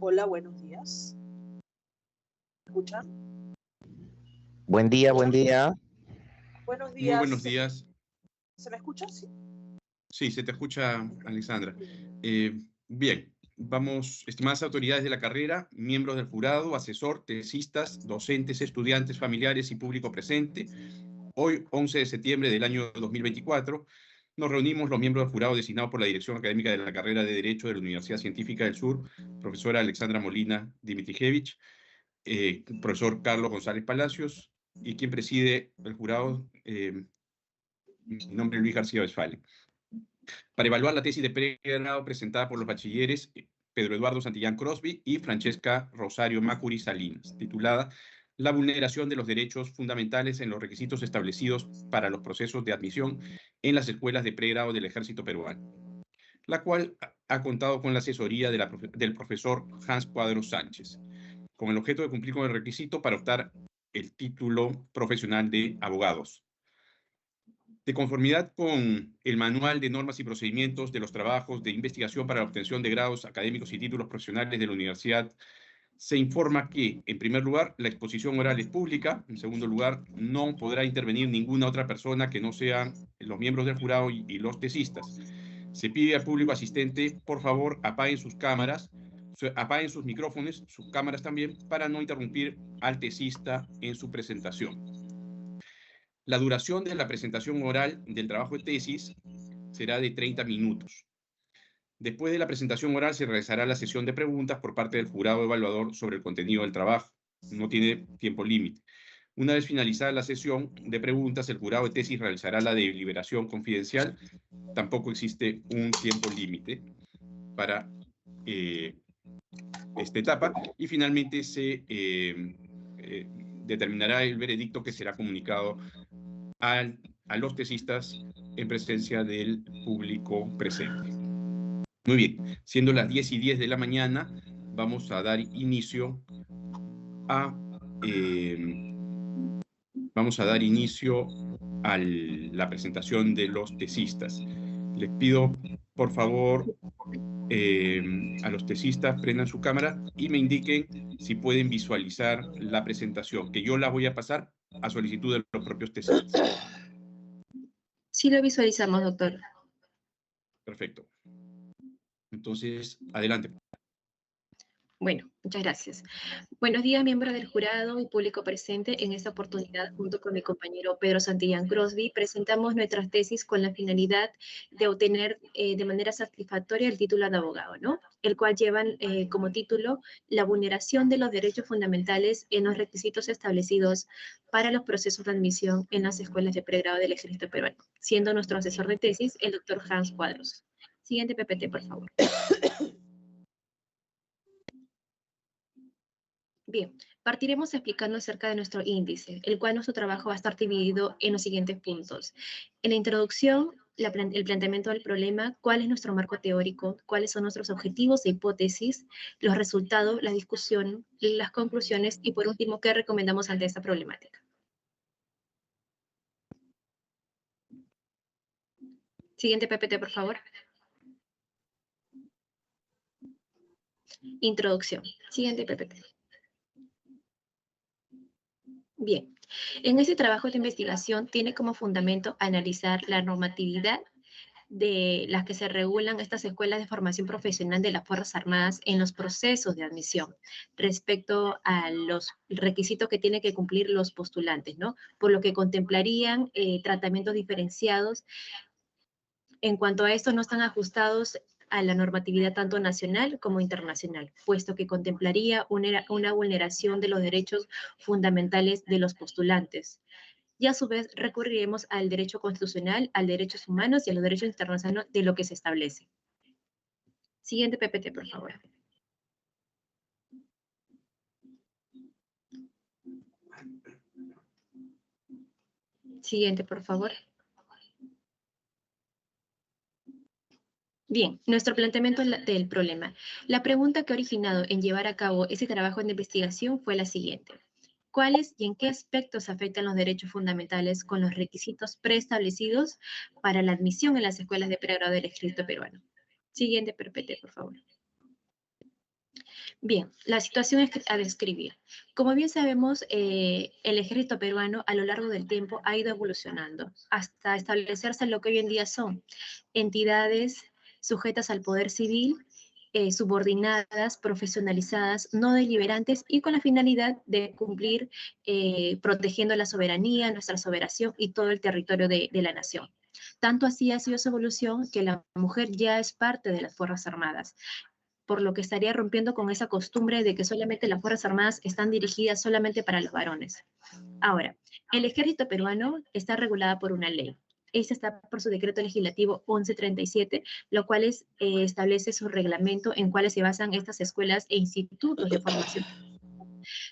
Hola, buenos días. ¿Me escuchan? Buen día, buen día. Buenos días. Muy buenos días. ¿Se me escucha? Sí. Sí, se te escucha, Alexandra. Bien, vamos, estimadas autoridades de la carrera, miembros del jurado, asesor, tesistas, docentes, estudiantes, familiares y público presente. Hoy, 11 de septiembre del año 2024, nos reunimos los miembros del jurado designados por la Dirección Académica de la Carrera de Derecho de la Universidad Científica del Sur, profesora Alexandra Molina Dimitrijevic, profesor Carlos González Palacios, y quien preside el jurado, mi nombre es Luis García Westphalen, para evaluar la tesis de pregrado presentada por los bachilleres Pedro Eduardo Santillán Crosby y Francesca Rosario Macuri Salinas, titulada La vulneración de los derechos fundamentales en los requisitos establecidos para los procesos de admisión en las escuelas de pregrado del Ejército Peruano, la cual ha contado con la asesoría del profesor Hans Cuadros Sánchez, con el objeto de cumplir con el requisito para optar el título profesional de abogados. De conformidad con el Manual de Normas y Procedimientos de los Trabajos de Investigación para la Obtención de Grados Académicos y Títulos Profesionales de la Universidad, se informa que, en primer lugar, la exposición oral es pública. En segundo lugar, no podrá intervenir ninguna otra persona que no sean los miembros del jurado y los tesistas. Se pide al público asistente, por favor, apaguen sus cámaras, apaguen sus micrófonos, sus cámaras también, para no interrumpir al tesista en su presentación. La duración de la presentación oral del trabajo de tesis será de 30 minutos. Después de la presentación oral se realizará la sesión de preguntas por parte del jurado evaluador sobre el contenido del trabajo. No tiene tiempo límite. Una vez finalizada la sesión de preguntas, el jurado de tesis realizará la deliberación confidencial. Tampoco existe un tiempo límite para esta etapa. Y finalmente se determinará el veredicto que será comunicado a los tesistas en presencia del público presente. Muy bien, siendo las 10:10 de la mañana, vamos a dar inicio a la presentación de los tesistas. Les pido, por favor, a los tesistas prendan su cámara y me indiquen si pueden visualizar la presentación, que yo la voy a pasar a solicitud de los propios tesistas. Sí lo visualizamos, doctor. Perfecto. Entonces, adelante. Bueno, muchas gracias. Buenos días, miembros del jurado y público presente. En esta oportunidad, junto con mi compañero Pedro Santillán Crosby, presentamos nuestras tesis con la finalidad de obtener de manera satisfactoria el título de abogado, ¿no? El cual llevan como título La vulneración de los derechos fundamentales en los requisitos establecidos para los procesos de admisión en las escuelas de pregrado del Ejército Peruano, siendo nuestro asesor de tesis el doctor Hans Cuadros. Siguiente PPT, por favor. Bien, partiremos explicando acerca de nuestro índice, el cual nuestro trabajo va a estar dividido en los siguientes puntos. En la introducción, el planteamiento del problema, cuál es nuestro marco teórico, cuáles son nuestros objetivos e hipótesis, los resultados, la discusión, las conclusiones y por último, qué recomendamos ante esta problemática. Siguiente PPT, por favor. Introducción. Siguiente PPT. Bien, en este trabajo de investigación tiene como fundamento analizar la normatividad de las que se regulan estas escuelas de formación profesional de las Fuerzas Armadas en los procesos de admisión respecto a los requisitos que tienen que cumplir los postulantes, ¿no? Por lo que contemplarían tratamientos diferenciados. En cuanto a esto, no están ajustados a la normatividad tanto nacional como internacional, puesto que contemplaría una vulneración de los derechos fundamentales de los postulantes. Y a su vez recurriremos al derecho constitucional, a derechos humanos y a los derechos internacionales de lo que se establece. Siguiente PPT, por favor. Siguiente, por favor. Bien, nuestro planteamiento del problema. La pregunta que ha originado en llevar a cabo ese trabajo de investigación fue la siguiente. ¿Cuáles y en qué aspectos afectan los derechos fundamentales con los requisitos preestablecidos para la admisión en las escuelas de pregrado del Ejército Peruano? Siguiente PPT, por favor. Bien, la situación es a describir. Como bien sabemos, el ejército peruano a lo largo del tiempo ha ido evolucionando hasta establecerse lo que hoy en día son entidades sujetas al poder civil, subordinadas, profesionalizadas, no deliberantes y con la finalidad de cumplir protegiendo la soberanía, nuestra soberanía y todo el territorio de la nación. Tanto así ha sido su evolución que la mujer ya es parte de las Fuerzas Armadas, por lo que estaría rompiendo con esa costumbre de que solamente las Fuerzas Armadas están dirigidas solamente para los varones. Ahora, el ejército peruano está regulada por una ley. Esta está por su decreto legislativo 1137, lo cual establece su reglamento en cuales se basan estas escuelas e institutos de formación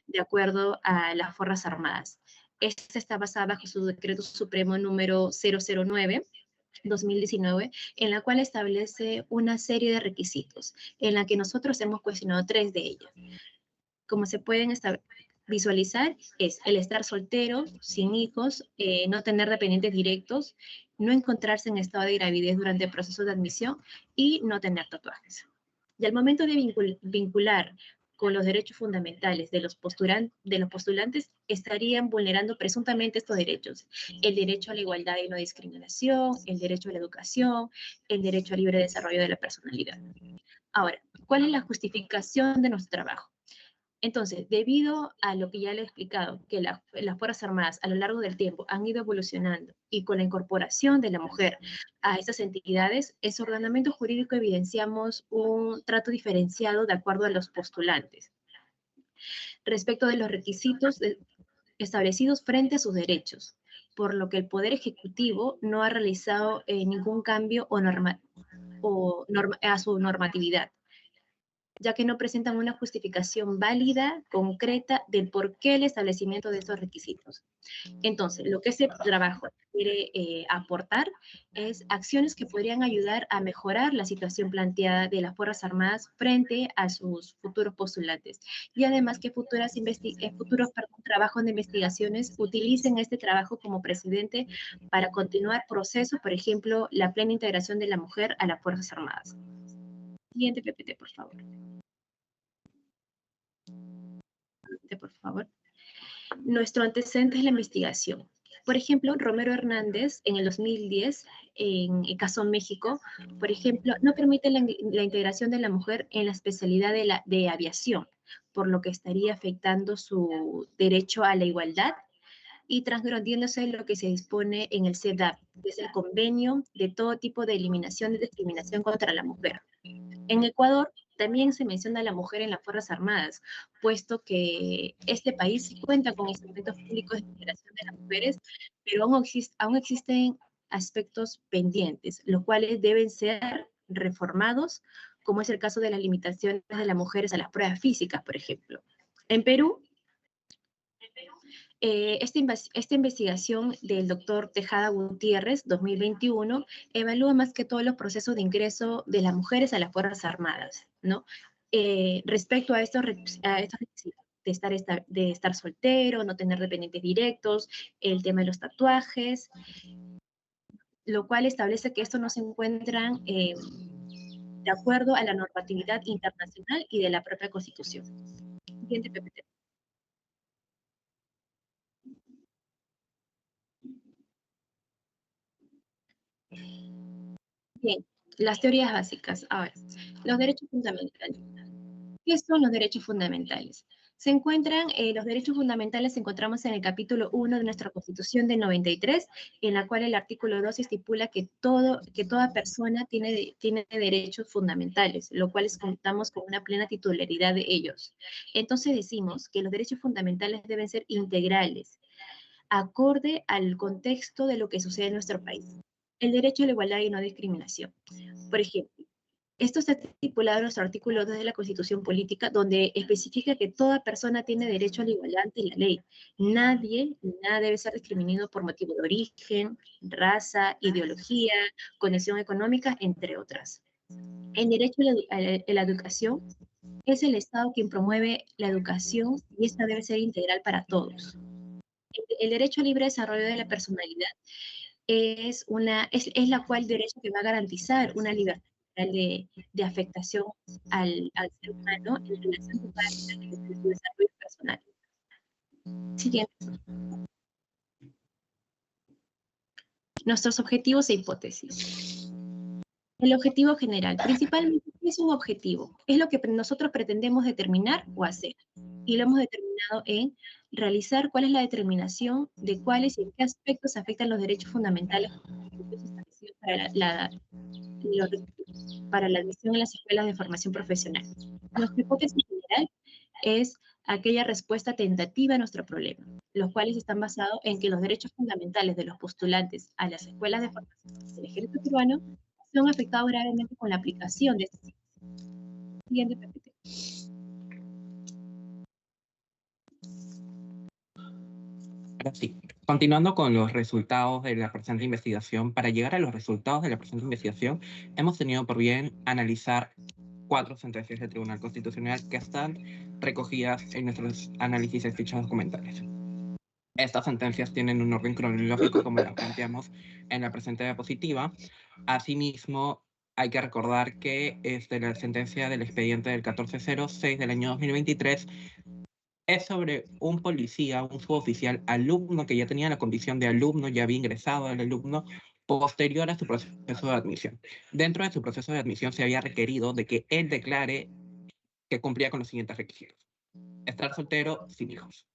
de acuerdo a las Fuerzas Armadas. Esta está basada bajo su decreto supremo número 009, 2019, en la cual establece una serie de requisitos, en la que nosotros hemos cuestionado 3 de ellos. Como se pueden visualizar, es el estar soltero, sin hijos, no tener dependientes directos, no encontrarse en estado de gravidez durante el proceso de admisión y no tener tatuajes. Y al momento de vincular con los derechos fundamentales de los postulantes, estarían vulnerando presuntamente estos derechos. El derecho a la igualdad y no discriminación, el derecho a la educación, el derecho al libre desarrollo de la personalidad. Ahora, ¿cuál es la justificación de nuestro trabajo? Entonces, debido a lo que ya le he explicado, que las Fuerzas Armadas a lo largo del tiempo han ido evolucionando y con la incorporación de la mujer a estas entidades, en su ordenamiento jurídico evidenciamos un trato diferenciado de acuerdo a los postulantes respecto de los requisitos establecidos frente a sus derechos, por lo que el Poder Ejecutivo no ha realizado ningún cambio a su normatividad, ya que no presentan una justificación válida, concreta, del por qué el establecimiento de estos requisitos. Entonces, lo que este trabajo quiere aportar es acciones que podrían ayudar a mejorar la situación planteada de las Fuerzas Armadas frente a sus futuros postulantes. Y además que futuros trabajos de investigaciones utilicen este trabajo como precedente para continuar procesos, por ejemplo, la plena integración de la mujer a las Fuerzas Armadas. Siguiente PPT, por favor. Por favor. Nuestro antecedente es la investigación. Por ejemplo, Romero Hernández, en el 2010, en el caso México, por ejemplo, no permite la integración de la mujer en la especialidad de aviación, por lo que estaría afectando su derecho a la igualdad y transgrediéndose lo que se dispone en el CEDAW, que es el convenio de todo tipo de eliminación de discriminación contra la mujer. En Ecuador también se menciona a la mujer en las Fuerzas Armadas, puesto que este país sí cuenta con instrumentos públicos de integración de las mujeres, pero aún existen aspectos pendientes, los cuales deben ser reformados, como es el caso de las limitaciones de las mujeres a las pruebas físicas, por ejemplo. En Perú, esta investigación del doctor Tejada Gutiérrez, 2021, evalúa más que todo los procesos de ingreso de las mujeres a las Fuerzas Armadas, ¿no? Respecto a estos requisitos de estar soltero, no tener dependientes directos, el tema de los tatuajes, lo cual establece que estos no se encuentran de acuerdo a la normatividad internacional y de la propia Constitución. Siguiente PPT. Bien, las teorías básicas. Ahora, los derechos fundamentales. ¿Qué son los derechos fundamentales? Se encuentran, los derechos fundamentales encontramos en el capítulo 1 de nuestra Constitución del 93, en la cual el artículo 2 estipula que toda persona tiene derechos fundamentales, lo cual contamos con una plena titularidad de ellos. Entonces decimos que los derechos fundamentales deben ser integrales, acorde al contexto de lo que sucede en nuestro país. El derecho a la igualdad y no discriminación. Por ejemplo, esto está estipulado en nuestro artículo 2 de la Constitución Política, donde especifica que toda persona tiene derecho a la igualdad ante la ley. Nada debe ser discriminado por motivo de origen, raza, ideología, condición económica, entre otras. El derecho a la educación es el Estado quien promueve la educación y esta debe ser integral para todos. El derecho al libre desarrollo de la personalidad es la cual derecho que va a garantizar una libertad de afectación al ser humano en relación con su desarrollo personal. Siguiente. Nuestros objetivos e hipótesis. El objetivo general. Principalmente, ¿qué es un objetivo? Es lo que nosotros pretendemos determinar o hacer. Y lo hemos determinado en realizar cuál es la determinación de cuáles y en qué aspectos afectan los derechos fundamentales establecidos para la admisión en las escuelas de formación profesional. Nuestra hipótesis general es aquella respuesta tentativa a nuestro problema, los cuales están basados en que los derechos fundamentales de los postulantes a las escuelas de formación del ejército peruano son afectados gravemente con la aplicación de este siguiente PPT. Ahora sí, continuando con los resultados de la presente investigación, para llegar a los resultados de la presente investigación, hemos tenido por bien analizar 4 sentencias del Tribunal Constitucional que están recogidas en nuestros análisis de fichas documentales. Estas sentencias tienen un orden cronológico como las planteamos en la presente diapositiva. Asimismo, hay que recordar que la sentencia del expediente del 1406 del año 2023 es sobre un policía, un suboficial alumno que ya tenía la condición de alumno, ya había ingresado al alumno posterior a su proceso de admisión. Dentro de su proceso de admisión se había requerido de que él declare que cumplía con los siguientes requisitos: estar soltero, sin hijos.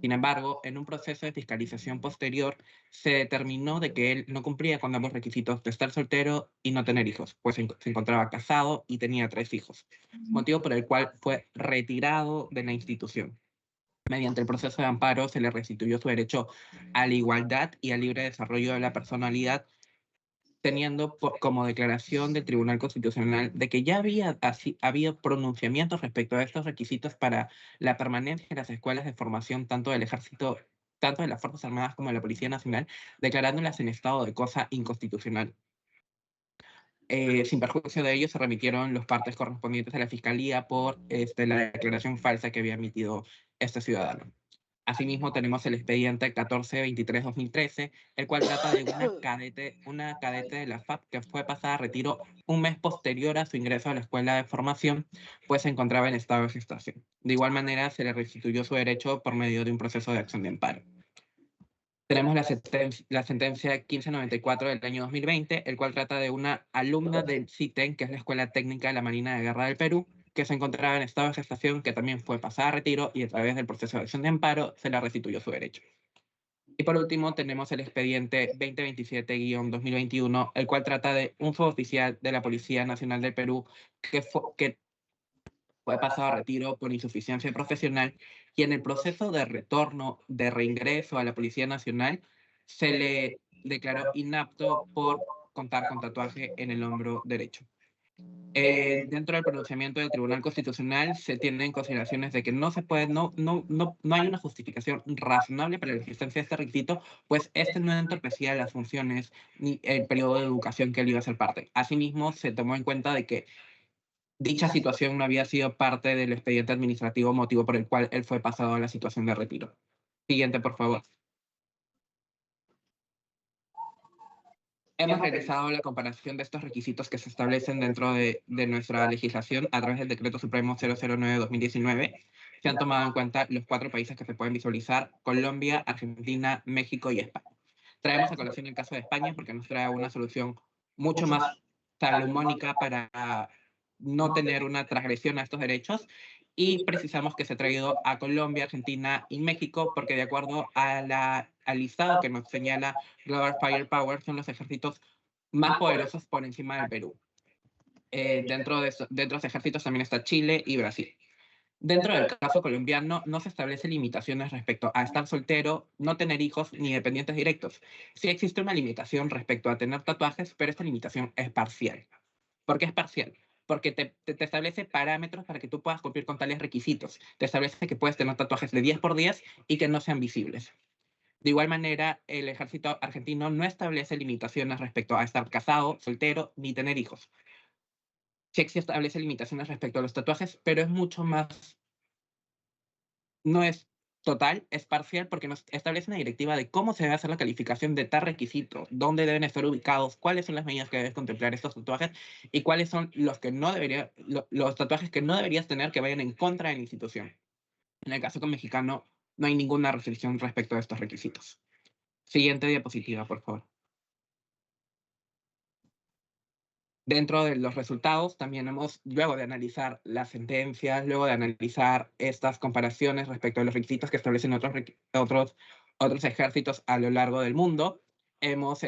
Sin embargo, en un proceso de fiscalización posterior, se determinó de que él no cumplía con ambos requisitos de estar soltero y no tener hijos, pues se encontraba casado y tenía 3 hijos, motivo por el cual fue retirado de la institución. Mediante el proceso de amparo se le restituyó su derecho a la igualdad y al libre desarrollo de la personalidad, teniendo como declaración del Tribunal Constitucional de que ya había pronunciamientos respecto a estos requisitos para la permanencia en las escuelas de formación tanto del Ejército, tanto de las Fuerzas Armadas como de la Policía Nacional, declarándolas en estado de cosa inconstitucional. Sin perjuicio de ello, se remitieron los partes correspondientes a la Fiscalía por la declaración falsa que había emitido este ciudadano. Asimismo, tenemos el expediente 1423-2013, el cual trata de una cadete de la FAP que fue pasada a retiro un mes posterior a su ingreso a la escuela de formación, pues se encontraba en estado de gestación. De igual manera, se le restituyó su derecho por medio de un proceso de acción de amparo. Tenemos la sentencia 1594 del año 2020, el cual trata de una alumna del CITEN, que es la Escuela Técnica de la Marina de Guerra del Perú, que se encontraba en estado de gestación, que también fue pasada a retiro y a través del proceso de acción de amparo se le restituyó su derecho. Y por último tenemos el expediente 2027-2021, el cual trata de un suboficial de la Policía Nacional del Perú que fue pasado a retiro por insuficiencia profesional y en el proceso de retorno, de reingreso a la Policía Nacional, se le declaró inapto por contar con tatuaje en el hombro derecho. Dentro del pronunciamiento del Tribunal Constitucional se tienen consideraciones de que no hay una justificación razonable para la existencia de este requisito, pues este no entorpecía las funciones ni el periodo de educación que él iba a ser parte. Asimismo, se tomó en cuenta de que dicha situación no había sido parte del expediente administrativo, motivo por el cual él fue pasado a la situación de retiro. Siguiente, por favor. Hemos realizado la comparación de estos requisitos que se establecen dentro de nuestra legislación a través del Decreto Supremo 009-2019. Se han tomado en cuenta los 4 países que se pueden visualizar: Colombia, Argentina, México y España. Traemos a colación el caso de España porque nos trae una solución mucho más salomónica para no tener una transgresión a estos derechos, y precisamos que se ha traído a Colombia, Argentina y México porque de acuerdo al listado que nos señala Global Firepower son los ejércitos más poderosos por encima del Perú. Dentro de los ejércitos también está Chile y Brasil. Dentro del caso colombiano no se establecen limitaciones respecto a estar soltero, no tener hijos ni dependientes directos. Sí existe una limitación respecto a tener tatuajes, pero esta limitación es parcial. ¿Por qué es parcial? Porque te establece parámetros para que tú puedas cumplir con tales requisitos. Te establece que puedes tener tatuajes de 10 por 10 y que no sean visibles. De igual manera, el ejército argentino no establece limitaciones respecto a estar casado, soltero, ni tener hijos. Sí establece limitaciones respecto a los tatuajes, pero es mucho más... No es total es parcial porque nos establece una directiva de cómo se debe hacer la calificación de tal requisito, dónde deben estar ubicados, cuáles son las medidas que debes contemplar estos tatuajes y cuáles son los que no debería, los tatuajes que no deberías tener que vayan en contra de la institución. En el caso con mexicano, no hay ninguna restricción respecto a estos requisitos. Siguiente diapositiva, por favor. Dentro de los resultados, también hemos, luego de analizar las sentencias, luego de analizar estas comparaciones respecto a los requisitos que establecen otros ejércitos a lo largo del mundo, hemos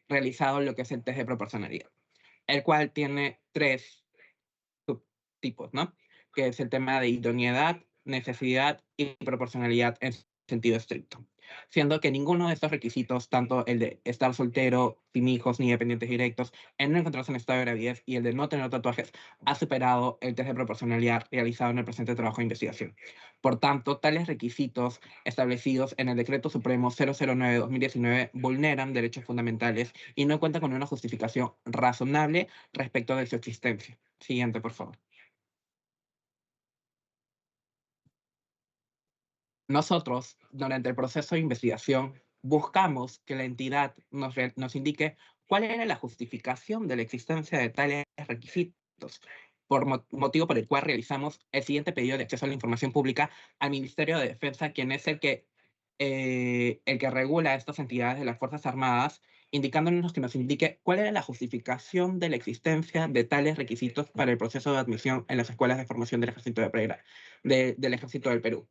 realizado lo que es el test de proporcionalidad, el cual tiene 3 subtipos, ¿no? Que es el tema de idoneidad, necesidad y proporcionalidad en sentido estricto. Siendo que ninguno de estos requisitos, tanto el de estar soltero, sin hijos ni dependientes directos, el no encontrarse en estado de gravidez y el de no tener tatuajes, ha superado el test de proporcionalidad realizado en el presente trabajo de investigación. Por tanto, tales requisitos establecidos en el Decreto Supremo 009/2019 vulneran derechos fundamentales y no cuentan con una justificación razonable respecto de su existencia. Siguiente, por favor. Nosotros, durante el proceso de investigación, buscamos que la entidad nos indique cuál era la justificación de la existencia de tales requisitos, motivo por el cual realizamos el siguiente pedido de acceso a la información pública al Ministerio de Defensa, quien es el que regula a estas entidades de las Fuerzas Armadas, indicándonos que nos indique cuál era la justificación de la existencia de tales requisitos para el proceso de admisión en las escuelas de formación del Ejército del Ejército del Perú,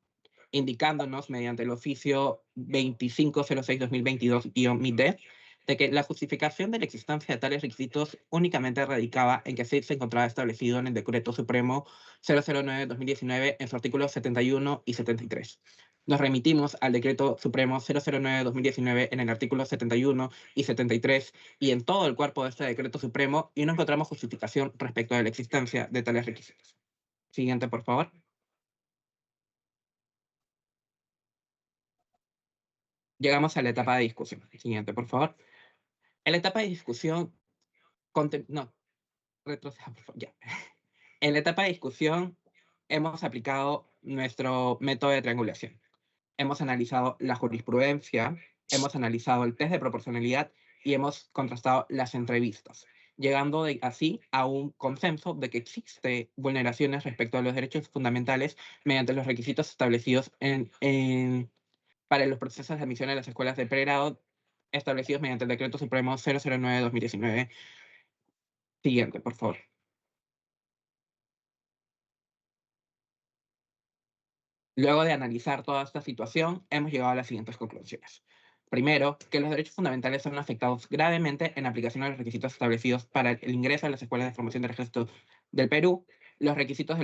indicándonos mediante el oficio 2506/2022-MIDEF de que la justificación de la existencia de tales requisitos únicamente radicaba en que se encontraba establecido en el Decreto Supremo 009/2019 en sus artículos 71 y 73. Nos remitimos al Decreto Supremo 009/2019 en el artículo 71 y 73 y en todo el cuerpo de este Decreto Supremo y no encontramos justificación respecto de la existencia de tales requisitos. Siguiente, por favor. Llegamos a la etapa de discusión. Siguiente, por favor. En la etapa de discusión, retroceda, por favor, ya. En la etapa de discusión hemos aplicado nuestro método de triangulación. Hemos analizado la jurisprudencia, hemos analizado el test de proporcionalidad y hemos contrastado las entrevistas, llegando así a un consenso de que existe vulneraciones respecto a los derechos fundamentales mediante los requisitos establecidos para los procesos de admisión a las escuelas de pregrado establecidos mediante el Decreto Supremo 009/2019. Siguiente, por favor. Luego de analizar toda esta situación, hemos llegado a las siguientes conclusiones. Primero, que los derechos fundamentales son afectados gravemente en aplicación a los requisitos establecidos para el ingreso a las escuelas de formación del Ejército del Perú. Los requisitos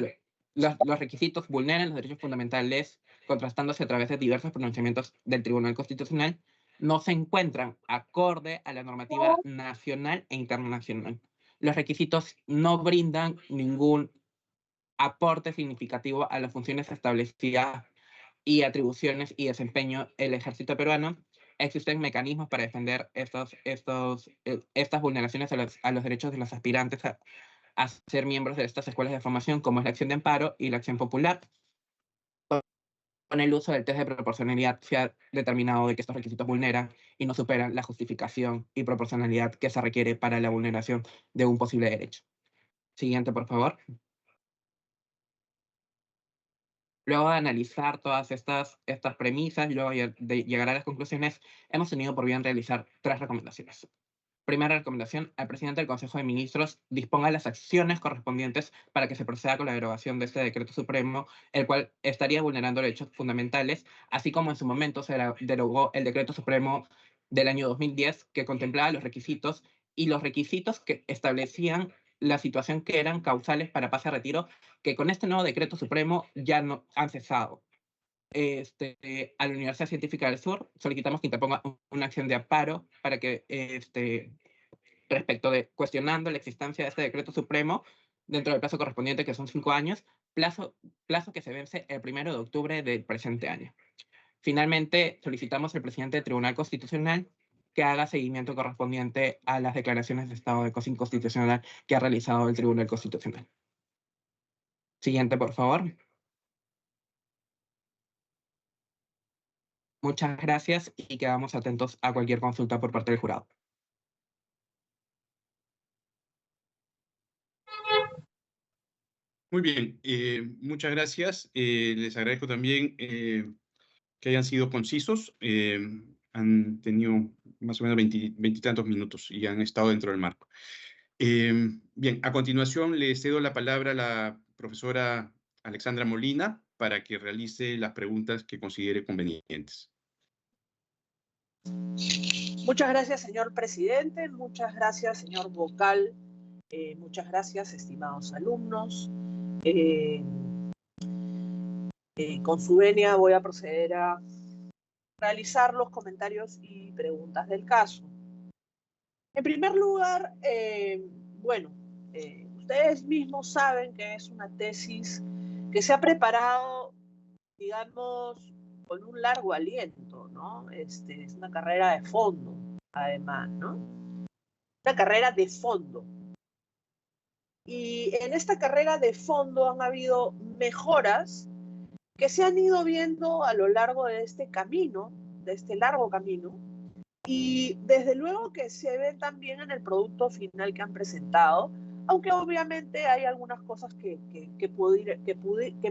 vulneran los derechos fundamentales, contrastándose a través de diversos pronunciamientos del Tribunal Constitucional, no se encuentran acorde a la normativa nacional e internacional. Los requisitos no brindan ningún aporte significativo a las funciones establecidas y atribuciones y desempeño del Ejército peruano. Existen mecanismos para defender estas vulneraciones a los derechos de los aspirantes a ser miembros de estas escuelas de formación, como es la acción de amparo y la acción popular. Con el uso del test de proporcionalidad se ha determinado de que estos requisitos vulneran y no superan la justificación y proporcionalidad que se requiere para la vulneración de un posible derecho. Siguiente, por favor. Luego de analizar todas estas premisas y luego de llegar a las conclusiones, hemos tenido por bien realizar 3 recomendaciones. Primera recomendación, al presidente del Consejo de Ministros disponga las acciones correspondientes para que se proceda con la derogación de este decreto supremo, el cual estaría vulnerando derechos fundamentales, así como en su momento se derogó el decreto supremo del año 2010 que contemplaba los requisitos que establecían la situación que eran causales para pase a retiro, que con este nuevo decreto supremo ya no han cesado. A la Universidad Científica del Sur solicitamos que interponga una acción de amparo para que, respecto de cuestionando la existencia de este decreto supremo dentro del plazo correspondiente, que son 5 años, plazo que se vence el 1 de octubre del presente año. Finalmente, solicitamos al presidente del Tribunal Constitucional que haga seguimiento correspondiente a las declaraciones de estado de inconstitucional que ha realizado el Tribunal Constitucional. Siguiente, por favor. Muchas gracias y quedamos atentos a cualquier consulta por parte del jurado. Muy bien, muchas gracias. Les agradezco también que hayan sido concisos. Han tenido más o menos 20 y tantos minutos y han estado dentro del marco. Bien, a continuación le cedo la palabra a la profesora Alexandra Molina para que realice las preguntas que considere convenientes. Muchas gracias, señor presidente. Muchas gracias, señor vocal. Muchas gracias, estimados alumnos. Con su venia voy a proceder a realizar los comentarios y preguntas del caso. En primer lugar, ustedes mismos saben que es una tesis que se ha preparado, digamos, con un largo aliento, ¿no? Es una carrera de fondo, además, ¿no? Una carrera de fondo. Y en esta carrera de fondo han habido mejoras que se han ido viendo a lo largo de este camino, de este largo camino, y desde luego que se ven también en el producto final que han presentado, aunque obviamente hay algunas cosas que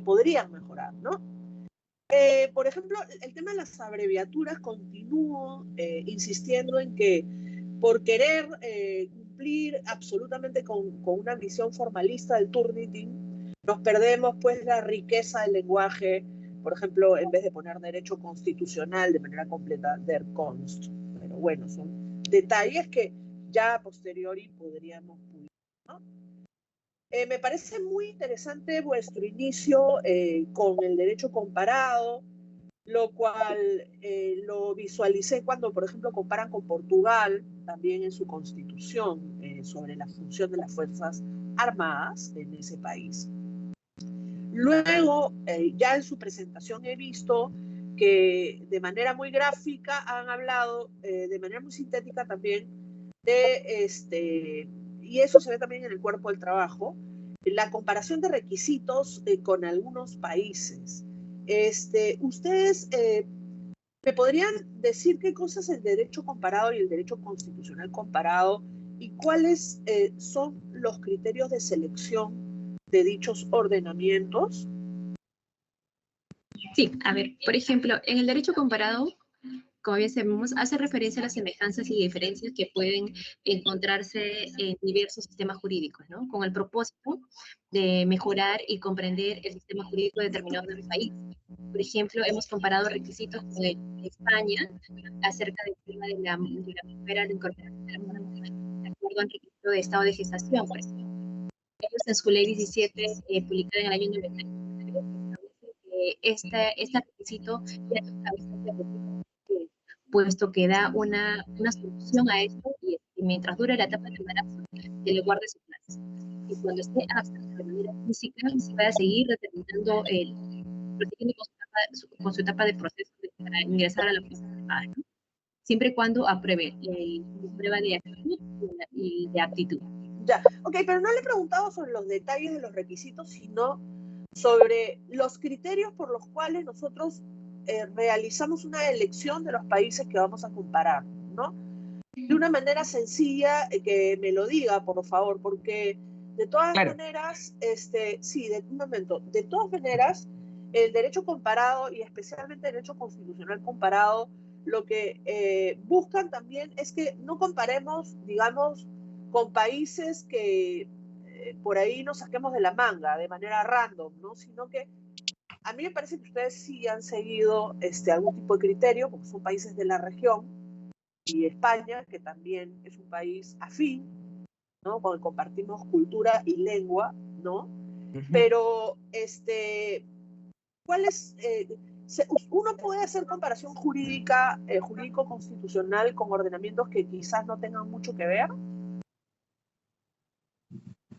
podrían mejorar, ¿no? Por ejemplo, el tema de las abreviaturas, continúo insistiendo en que por querer cumplir absolutamente con una visión formalista del Turnitin, nos perdemos pues la riqueza del lenguaje. Por ejemplo, en vez de poner derecho constitucional de manera completa, der Const. Pero bueno, son detalles que ya a posteriori podríamos pulir, ¿no? Me parece muy interesante vuestro inicio con el derecho comparado, lo cual lo visualicé cuando, por ejemplo, comparan con Portugal, también en su constitución, sobre la función de las Fuerzas Armadas en ese país. Luego, ya en su presentación he visto que de manera muy gráfica han hablado, de manera muy sintética también, y eso se ve también en el cuerpo del trabajo, la comparación de requisitos con algunos países. Ustedes me podrían decir qué cosas es el derecho comparado y el derecho constitucional comparado y cuáles son los criterios de selección de dichos ordenamientos. Sí, a ver, por ejemplo, en el derecho comparado, como bien sabemos, hace referencia a las semejanzas y diferencias que pueden encontrarse en diversos sistemas jurídicos, ¿no? Con el propósito de mejorar y comprender el sistema jurídico determinado del país. Por ejemplo, hemos comparado requisitos con el de España acerca del tema de la mujer a la incorporación de la mujer, de acuerdo al requisito de estado de gestación, por ejemplo. Ellos en su ley 17, publicada en el año 90, este requisito tiene puesto que da una solución a esto y mientras dure la etapa de embarazo se le guarde su plazo. Y cuando esté apta de manera física se va a seguir determinando con su etapa de proceso para ingresar a la fuerza armada, ¿no? Siempre y cuando apruebe la prueba de actitud y de aptitud. Ya, ok, pero no le he preguntado sobre los detalles de los requisitos, sino sobre los criterios por los cuales nosotros realizamos una elección de los países que vamos a comparar, ¿no? De una manera sencilla, que me lo diga, por favor, porque de todas maneras, de todas maneras, el derecho comparado y especialmente el derecho constitucional comparado, lo que buscan también es que no comparemos, digamos, con países que por ahí nos saquemos de la manga de manera random, ¿no? Sino que a mí me parece que ustedes sí han seguido algún tipo de criterio, porque son países de la región, y España, que también es un país afín, ¿no? Con el que compartimos cultura y lengua, ¿no? Pero, ¿cuál es? Uno puede hacer comparación jurídica, jurídico-constitucional con ordenamientos que quizás no tengan mucho que ver.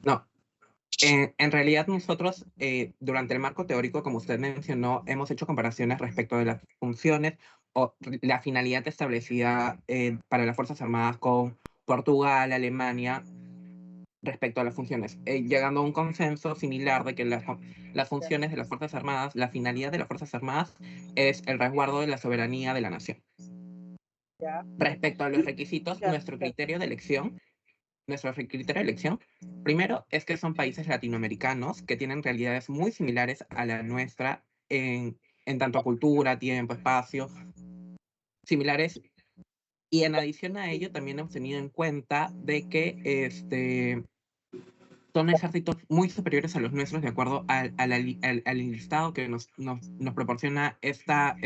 No. En realidad nosotros, durante el marco teórico, como usted mencionó, hemos hecho comparaciones respecto de las funciones o la finalidad establecida para las Fuerzas Armadas con Portugal, Alemania, respecto a las funciones, llegando a un consenso similar de que las funciones de las Fuerzas Armadas, la finalidad de las Fuerzas Armadas es el resguardo de la soberanía de la nación. Ya. Respecto a los requisitos, Ya, nuestro ya. criterio de elección, primero es que son países latinoamericanos que tienen realidades muy similares a la nuestra en tanto cultura, tiempo, espacio, similares. Y en adición a ello, también hemos tenido en cuenta de que son ejércitos muy superiores a los nuestros, de acuerdo al listado que nos proporciona esta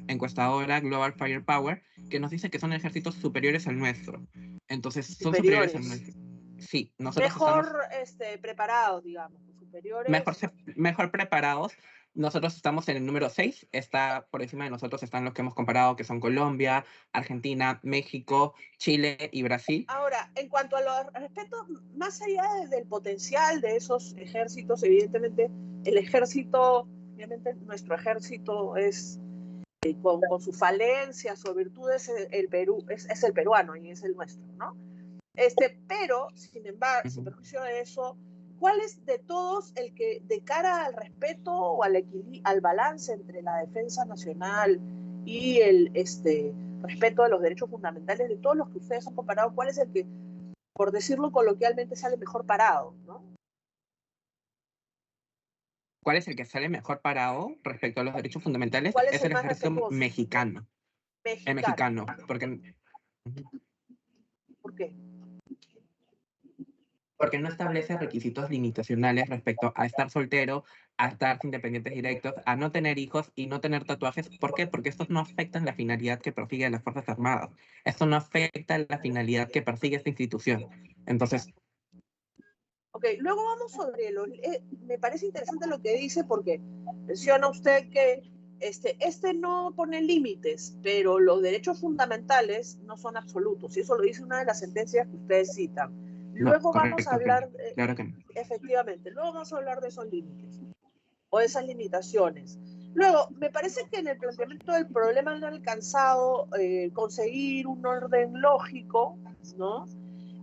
encuestadora Global Firepower, que nos dice que son ejércitos superiores al nuestro. Entonces, son superiores al nuestro. Sí, nosotros mejor estamos preparados, digamos, superiores. mejor preparados. Nosotros estamos en el número 6, está por encima de nosotros están los que hemos comparado, que son Colombia, Argentina, México, Chile y Brasil. Ahora, en cuanto a los respetos, más allá del potencial de esos ejércitos, evidentemente el ejército, obviamente nuestro ejército es, con sus falencias o virtudes, el Perú es el peruano y es el nuestro, ¿no? Pero, sin embargo, sin perjuicio de eso, ¿cuál es de todos el que, de cara al respeto o al balance entre la defensa nacional y el respeto de los derechos fundamentales, de todos los que ustedes han comparado, cuál es el que, por decirlo coloquialmente, sale mejor parado, ¿no? ¿Cuál es el que sale mejor parado respecto a los derechos fundamentales? ¿Cuál es Es el el más ejército respetuoso? mexicano. El mexicano, porque ¿Por qué? porque no establece requisitos limitacionales respecto a estar soltero, a estar sin dependientes directos, a no tener hijos y no tener tatuajes. ¿Por qué? Porque estos no afectan la finalidad que persigue las Fuerzas Armadas. Esto no afecta la finalidad que persigue esta institución. Entonces, Ok, luego vamos sobre me parece interesante lo que dice porque menciona usted que no pone límites, pero los derechos fundamentales no son absolutos, y eso lo dice una de las sentencias que ustedes citan. Luego no, correcto, vamos a hablar, claro que no. efectivamente, luego vamos a hablar de esos límites o de esas limitaciones. Luego, me parece que en el planteamiento del problema han alcanzado conseguir un orden lógico, ¿no?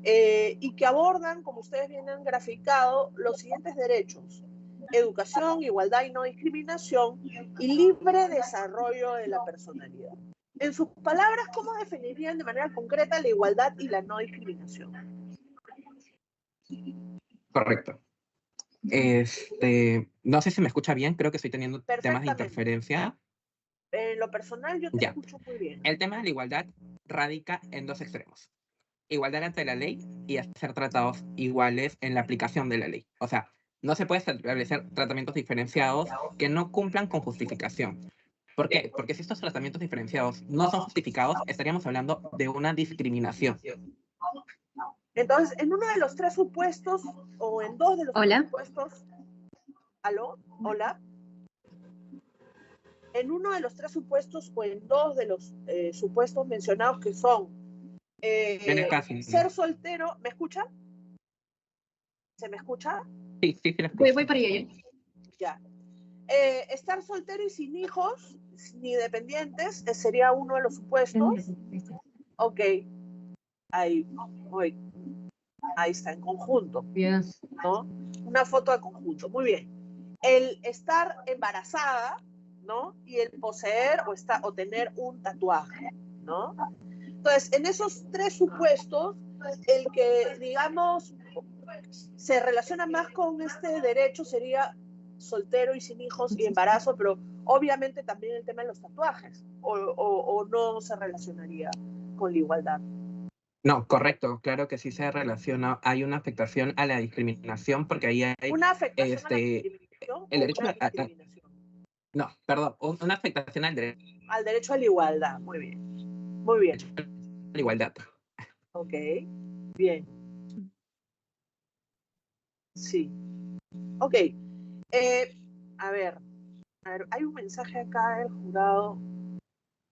Y que abordan, como ustedes bien han graficado, los siguientes derechos: educación, igualdad y no discriminación, y libre desarrollo de la personalidad. En sus palabras, ¿cómo definirían de manera concreta la igualdad y la no discriminación? Correcto. No sé si me escucha bien, creo que estoy teniendo temas de interferencia. En lo personal, yo te escucho muy bien. El tema de la igualdad radica en dos extremos: igualdad ante la ley y ser tratados iguales en la aplicación de la ley. O sea, no se puede establecer tratamientos diferenciados que no cumplan con justificación. ¿Por qué? Porque si estos tratamientos diferenciados no son justificados, estaríamos hablando de una discriminación. Entonces, en uno de los tres supuestos, o en dos de los tres supuestos... ¿Aló? ¿Hola? En uno de los tres supuestos o en dos de los supuestos mencionados, que son ser soltero... ¿Me escucha? ¿Se me escucha? Sí, sí, sí. Voy para allá. Ya. Estar soltero y sin hijos ni dependientes sería uno de los supuestos. Ok. Ahí está, en conjunto. ¿No? Una foto de conjunto. Muy bien. El estar embarazada, ¿no? Y el poseer o tener un tatuaje, ¿no? Entonces, en esos tres supuestos, el que, digamos, se relaciona más con este derecho sería soltero y sin hijos y embarazo, pero obviamente también el tema de los tatuajes, o no se relacionaría con la igualdad. No, correcto, claro que sí se relaciona. Hay una afectación a la discriminación porque ahí hay... ¿Una afectación a la discriminación? El derecho no, perdón, una afectación al derecho. Al derecho a la igualdad, muy bien. Muy bien. La igualdad. Ok, bien. Sí. Ok. A ver, hay un mensaje acá del jurado.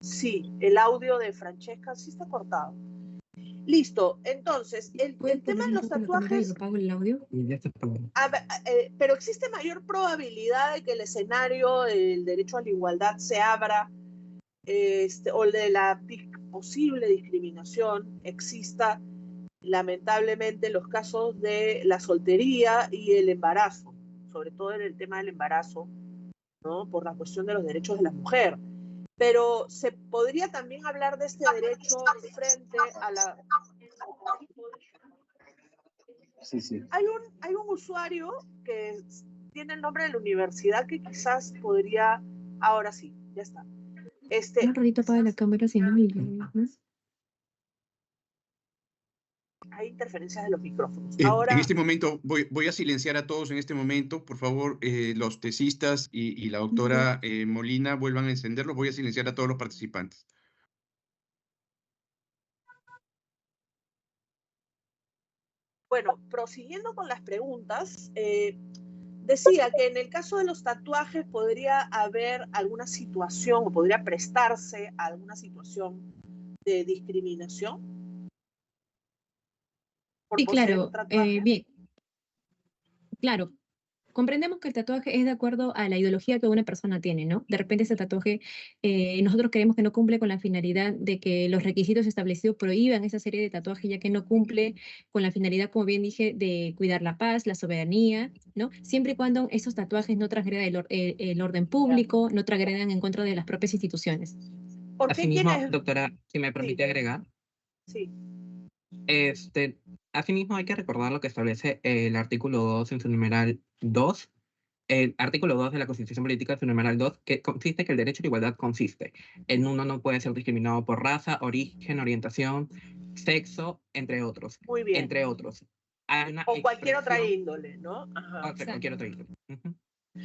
Sí, el audio de Francesca sí está cortado. Listo, entonces, el tema de los tatuajes... pero existe mayor probabilidad de que el escenario del derecho a la igualdad se abra, o de la posible discriminación exista lamentablemente los casos de la soltería y el embarazo, sobre todo en el tema del embarazo, ¿no? Por la cuestión de los derechos de la mujer. Pero se podría también hablar de este derecho frente a la... Sí. Hay un usuario que tiene el nombre de la universidad que quizás podría... Ahora sí, ya está. Un ratito apaga la cámara si no. Hay interferencias de los micrófonos. En este momento voy a silenciar a todos en este momento. Por favor, los tesistas y la doctora Molina vuelvan a encenderlos. Voy a silenciar a todos los participantes. Bueno, prosiguiendo con las preguntas, decía que en el caso de los tatuajes podría haber alguna situación o podría prestarse a alguna situación de discriminación. Sí, claro, bien. Claro, comprendemos que el tatuaje es de acuerdo a la ideología que una persona tiene, ¿no? De repente ese tatuaje, nosotros creemos que no cumple con la finalidad de que los requisitos establecidos prohíban esa serie de tatuajes, ya que no cumple con la finalidad, como bien dije, de cuidar la paz, la soberanía, ¿no? Siempre y cuando esos tatuajes no transgredan el orden público, no transgredan en contra de las propias instituciones. Asimismo, doctora, si me permite agregar. Sí. Asimismo, hay que recordar lo que establece el artículo 2 en su numeral 2. El artículo 2 de la Constitución Política, en su numeral 2, que consiste que el derecho a la igualdad consiste en uno no puede ser discriminado por raza, origen, orientación, sexo, entre otros. Muy bien. Entre otros. O cualquier otra índole, ¿no? Ajá. Cualquier otra índole.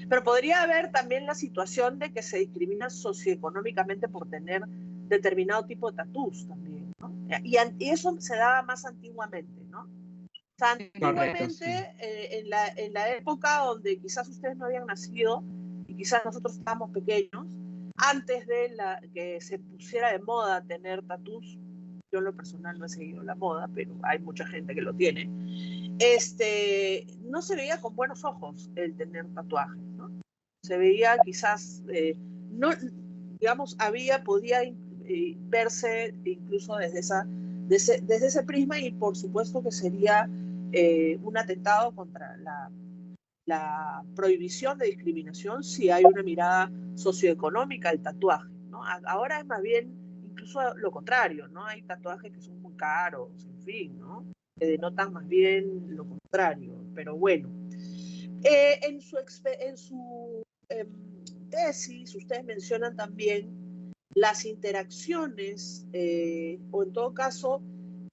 Pero podría haber también la situación de que se discrimina socioeconómicamente por tener determinado tipo de tatús también, ¿no? Y eso se daba más antiguamente, ¿no? O sea, antiguamente, correcto, sí. En la época donde quizás ustedes no habían nacido y quizás nosotros estábamos pequeños, antes de que se pusiera de moda tener tatús, yo en lo personal no he seguido la moda, pero hay mucha gente que lo tiene, no se veía con buenos ojos el tener tatuajes, ¿no? Se veía quizás, no, digamos, podía verse incluso desde ese prisma, y por supuesto que sería un atentado contra la prohibición de discriminación si hay una mirada socioeconómica al tatuaje, ¿no? Ahora es más bien incluso lo contrario, ¿no? Hay tatuajes que son muy caros, en fin, ¿no? Que denotan más bien lo contrario, pero bueno. En su tesis, ustedes mencionan también las interacciones, o en todo caso,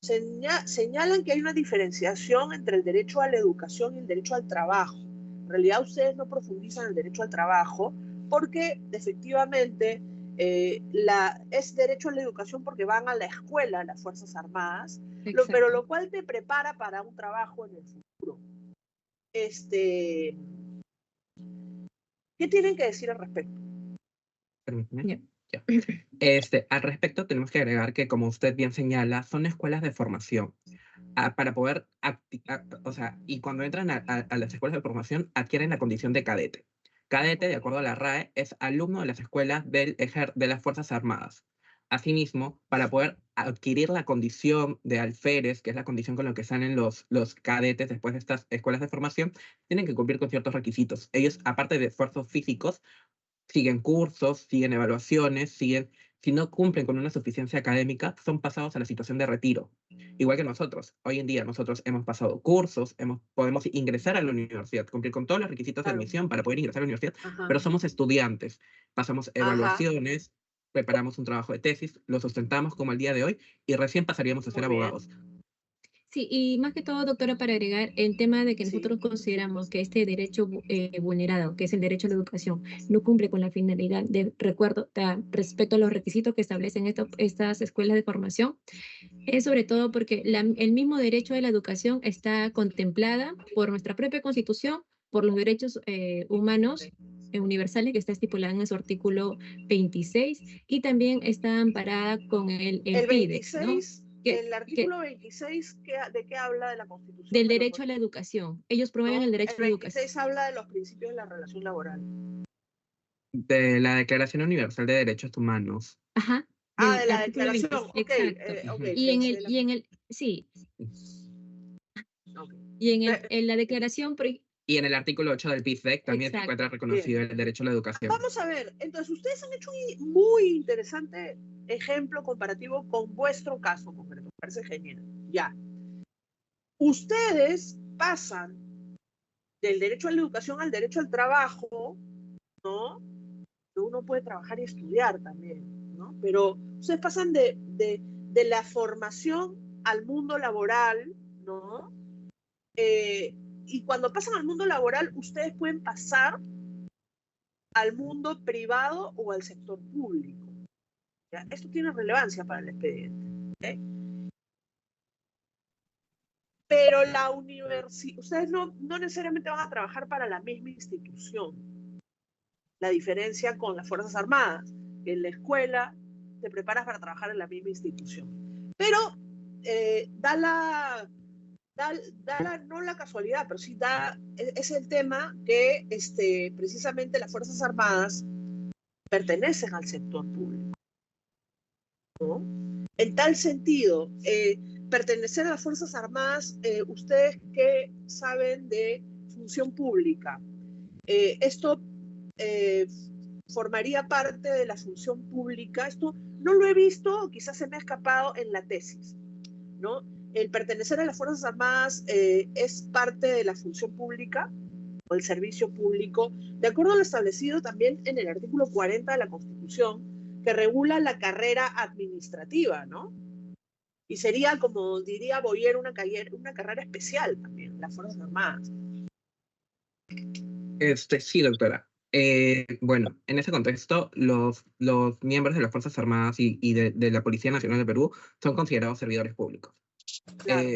señalan que hay una diferenciación entre el derecho a la educación y el derecho al trabajo. En realidad ustedes no profundizan el derecho al trabajo porque efectivamente es derecho a la educación porque van a la escuela, a las Fuerzas Armadas, pero lo cual te prepara para un trabajo en el futuro. ¿Qué tienen que decir al respecto? Permíteme. Ya. Al respecto, tenemos que agregar que, como usted bien señala, son escuelas de formación. Para poder, y cuando entran a las escuelas de formación, adquieren la condición de cadete. Cadete, de acuerdo a la RAE, es alumno de las escuelas de las Fuerzas Armadas. Asimismo, para poder adquirir la condición de alférez, que es la condición con la que salen los cadetes después de estas escuelas de formación, tienen que cumplir con ciertos requisitos. Ellos, aparte de esfuerzos físicos, siguen cursos, siguen evaluaciones, si no cumplen con una suficiencia académica, son pasados a la situación de retiro. Igual que nosotros. Hoy en día nosotros hemos pasado cursos, podemos ingresar a la universidad, cumplir con todos los requisitos de admisión para poder ingresar a la universidad, pero somos estudiantes. Pasamos evaluaciones, preparamos un trabajo de tesis, lo sustentamos como el día de hoy y recién pasaríamos a ser abogados. Sí, y más que todo, doctora, para agregar el tema de que nosotros consideramos que este derecho vulnerado, que es el derecho a la educación, no cumple con la finalidad de respecto a los requisitos que establecen estas escuelas de formación, es sobre todo porque el mismo derecho a la educación está contemplada por nuestra propia Constitución, por los derechos humanos universales que está estipulada en su artículo 26, y también está amparada con el FIDES, ¿no? El artículo 26, ¿de qué habla de la Constitución? Del derecho a la educación. Ellos promueven el derecho a la educación. El 26 habla de los principios de la relación laboral. De la Declaración Universal de Derechos Humanos. Ajá. Ah, del de la artículo declaración. 20, Ok, exacto. ok. Y en el, sí, Ok. y en la declaración, Y en el artículo 8 del PISDEC también se exacto. encuentra reconocido el derecho a la educación. Vamos a ver, entonces ustedes han hecho un muy interesante ejemplo comparativo con vuestro caso concreto, me parece genial. Ya. Ustedes pasan del derecho a la educación al derecho al trabajo, ¿no? Uno puede trabajar y estudiar también, ¿no? Pero ustedes pasan de la formación al mundo laboral, ¿no? Y cuando pasan al mundo laboral, ustedes pueden pasar al mundo privado o al sector público. ¿Ya? Esto tiene relevancia para el expediente. ¿Okay? Pero la universidad, ustedes no necesariamente van a trabajar para la misma institución. La diferencia con las Fuerzas Armadas, en la escuela te preparas para trabajar en la misma institución. Pero no la casualidad, pero sí es el tema que precisamente las Fuerzas Armadas pertenecen al sector público, ¿no? En tal sentido, pertenecer a las Fuerzas Armadas, ustedes que saben de función pública, esto formaría parte de la función pública. Esto no lo he visto, quizás se me ha escapado en la tesis, ¿no? El pertenecer a las Fuerzas Armadas es parte de la función pública o el servicio público, de acuerdo a lo establecido también en el artículo 40 de la Constitución, que regula la carrera administrativa, ¿no? Y sería, como diría Boyer, una carrera especial también, las Fuerzas Armadas. Sí, doctora. Bueno, en ese contexto, los miembros de las Fuerzas Armadas y de la Policía Nacional de Perú son considerados servidores públicos. Claro.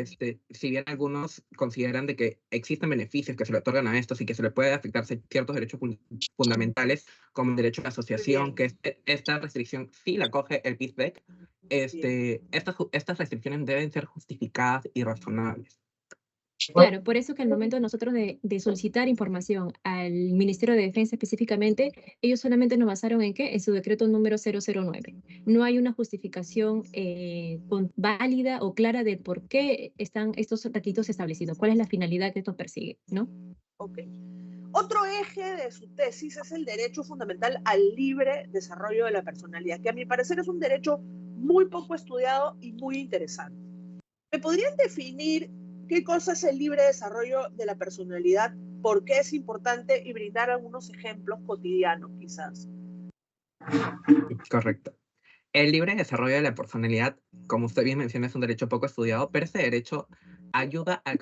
Si bien algunos consideran de que existen beneficios que se le otorgan a estos y que se le puede afectar ciertos derechos fundamentales, como el derecho a la asociación, que esta restricción sí la coge el PISDEC, estas restricciones deben ser justificadas y razonables. Claro, por eso que al momento nosotros de solicitar información al Ministerio de Defensa específicamente, ellos solamente nos basaron en ¿qué? En su decreto número 009. No hay una justificación válida o clara de por qué están estos requisitos establecidos, cuál es la finalidad que esto persigue, ¿no? Ok. Otro eje de su tesis es el derecho fundamental al libre desarrollo de la personalidad, que a mi parecer es un derecho muy poco estudiado y muy interesante. ¿Me podrían definir qué cosa es el libre desarrollo de la personalidad? ¿Por qué es importante? Y brindar algunos ejemplos cotidianos, quizás. Correcto. El libre desarrollo de la personalidad, como usted bien menciona, es un derecho poco estudiado, pero este derecho ayuda a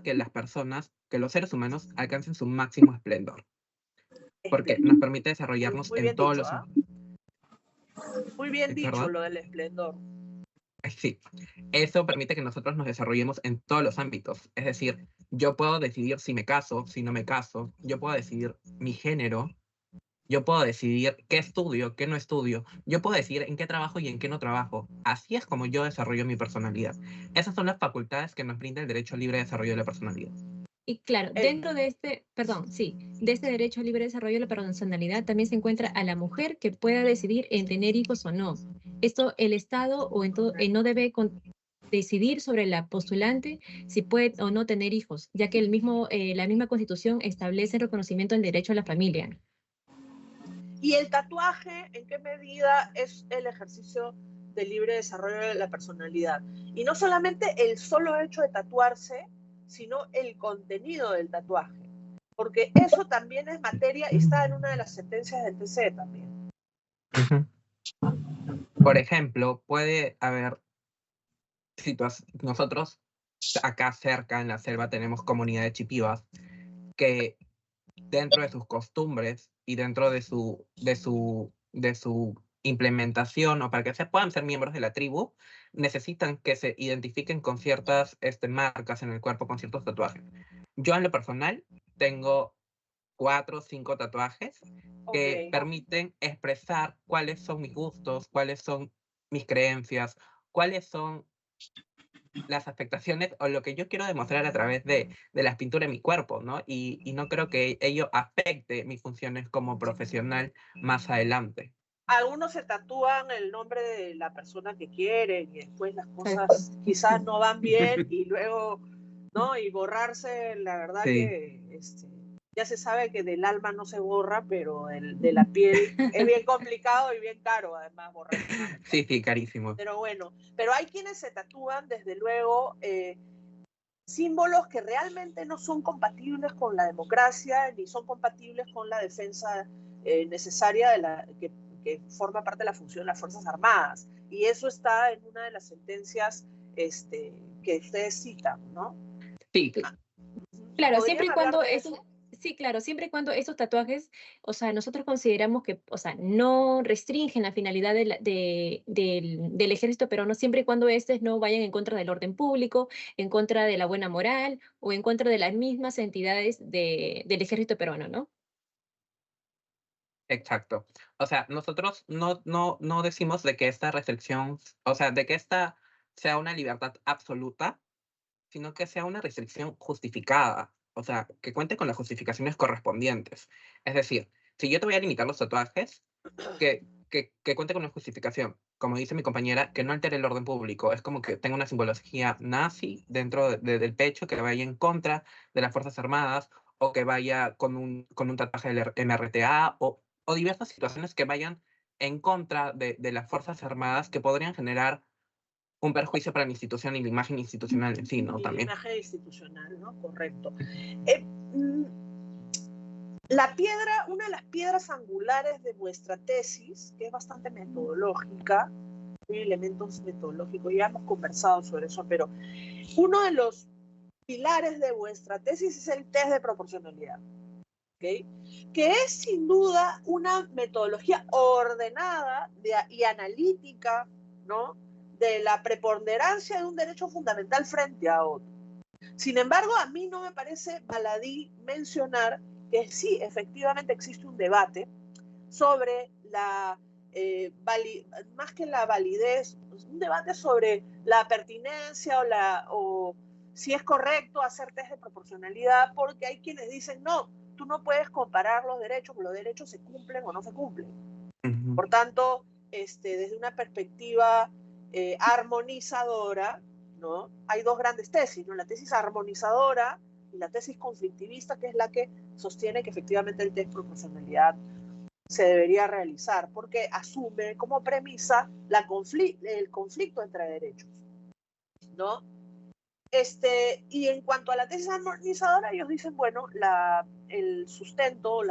que las personas, que los seres humanos alcancen su máximo esplendor. Porque nos permite desarrollarnos muy en bien todos dicho, muy bien dicho, ¿verdad? lo del esplendor. Sí, eso permite que nosotros nos desarrollemos en todos los ámbitos. Es decir, yo puedo decidir si me caso, si no me caso, yo puedo decidir mi género, yo puedo decidir qué estudio, qué no estudio, yo puedo decidir en qué trabajo y en qué no trabajo. Así es como yo desarrollo mi personalidad. Esas son las facultades que nos brinda el derecho al libre desarrollo de la personalidad. Y claro, dentro de este derecho al libre desarrollo de la personalidad también se encuentra a la mujer que pueda decidir en tener hijos o no. Esto el Estado no debe decidir sobre la postulante si puede o no tener hijos, ya que la misma Constitución establece el reconocimiento del derecho a la familia. ¿Y el tatuaje en qué medida es el ejercicio del libre desarrollo de la personalidad? Y no solamente el solo hecho de tatuarse, sino el contenido del tatuaje. Porque eso también es materia y está en una de las sentencias del TC también. Por ejemplo, puede haber nosotros acá cerca en la selva tenemos comunidades chipivas que dentro de sus costumbres y dentro de su implementación o para que se puedan ser miembros de la tribu, necesitan que se identifiquen con ciertas marcas en el cuerpo, con ciertos tatuajes. Yo en lo personal tengo 4 o 5 tatuajes que permiten expresar cuáles son mis gustos, cuáles son mis creencias, cuáles son las afectaciones o lo que yo quiero demostrar a través de las pinturas de mi cuerpo, ¿no? Y no creo que ello afecte mis funciones como profesional más adelante. Algunos se tatúan el nombre de la persona que quieren y después las cosas quizás no van bien y luego, ¿no? Y borrarse, la verdad que ya se sabe que del alma no se borra, pero de la piel es bien complicado y bien caro además borrar. Sí, carísimo. Pero bueno, pero hay quienes se tatúan desde luego símbolos que realmente no son compatibles con la democracia ni son compatibles con la defensa necesaria que forma parte de la función de las Fuerzas Armadas. Y eso está en una de las sentencias que ustedes citan, ¿no? Sí. Claro, siempre y cuando sí, claro, siempre y cuando esos tatuajes, o sea, nosotros consideramos que, o sea, no restringen la finalidad del ejército peruano, siempre y cuando estos no vayan en contra del orden público, en contra de la buena moral o en contra de las mismas entidades del ejército peruano, ¿no? Exacto. O sea, nosotros no decimos de que esta restricción, o sea, de que esta sea una libertad absoluta, sino que sea una restricción justificada. O sea, que cuente con las justificaciones correspondientes. Es decir, si yo te voy a limitar los tatuajes, que cuente con una justificación. Como dice mi compañera, que no altere el orden público. Es como que tenga una simbología nazi dentro del pecho, que vaya en contra de las Fuerzas Armadas, o que vaya con un tatuaje del MRTA, o diversas situaciones que vayan en contra de las Fuerzas Armadas, que podrían generar un perjuicio para la institución y la imagen institucional en sí, ¿no? Y También. la imagen institucional, ¿no? Correcto. Una de las piedras angulares de vuestra tesis, que es bastante metodológica, hay elementos metodológicos, ya hemos conversado sobre eso, pero uno de los pilares de vuestra tesis es el test de proporcionalidad, ¿okay? Que es sin duda una metodología ordenada y analítica, ¿no? De la preponderancia de un derecho fundamental frente a otro. Sin embargo, a mí no me parece baladí mencionar que sí, efectivamente existe un debate sobre más que la validez, un debate sobre la pertinencia o si es correcto hacer test de proporcionalidad, porque hay quienes dicen, no, tú no puedes comparar los derechos se cumplen o no se cumplen. Uh-huh. Por tanto, desde una perspectiva armonizadora, ¿no? Hay dos grandes tesis, ¿no? La tesis armonizadora y la tesis conflictivista, que es la que sostiene que efectivamente el test de proporcionalidad se debería realizar, porque asume como premisa el conflicto entre derechos, ¿no? Y en cuanto a la tesis armonizadora, ellos dicen, bueno, el sustento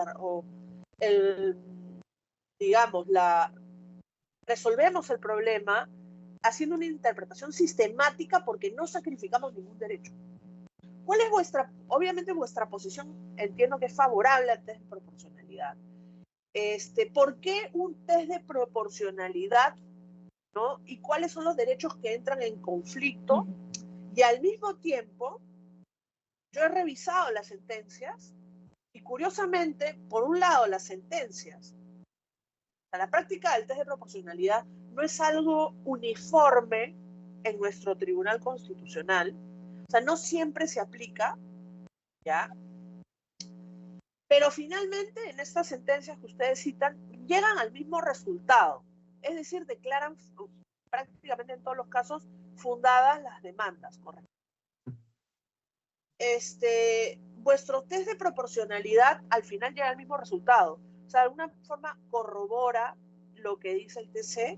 resolvemos el problema haciendo una interpretación sistemática porque no sacrificamos ningún derecho. ¿Cuál es obviamente vuestra posición? Entiendo que es favorable al test de proporcionalidad. ¿Por qué un test de proporcionalidad, ¿no? Y cuáles son los derechos que entran en conflicto. Y al mismo tiempo, yo he revisado las sentencias y curiosamente, por un lado, las sentencias, la práctica del test de proporcionalidad no es algo uniforme en nuestro Tribunal Constitucional. O sea, no siempre se aplica, ¿ya? Pero finalmente, en estas sentencias que ustedes citan, llegan al mismo resultado. Es decir, declaran prácticamente en todos los casos fundadas las demandas, ¿correcto? Vuestro test de proporcionalidad al final llega al mismo resultado. O sea, de alguna forma corrobora lo que dice el TC,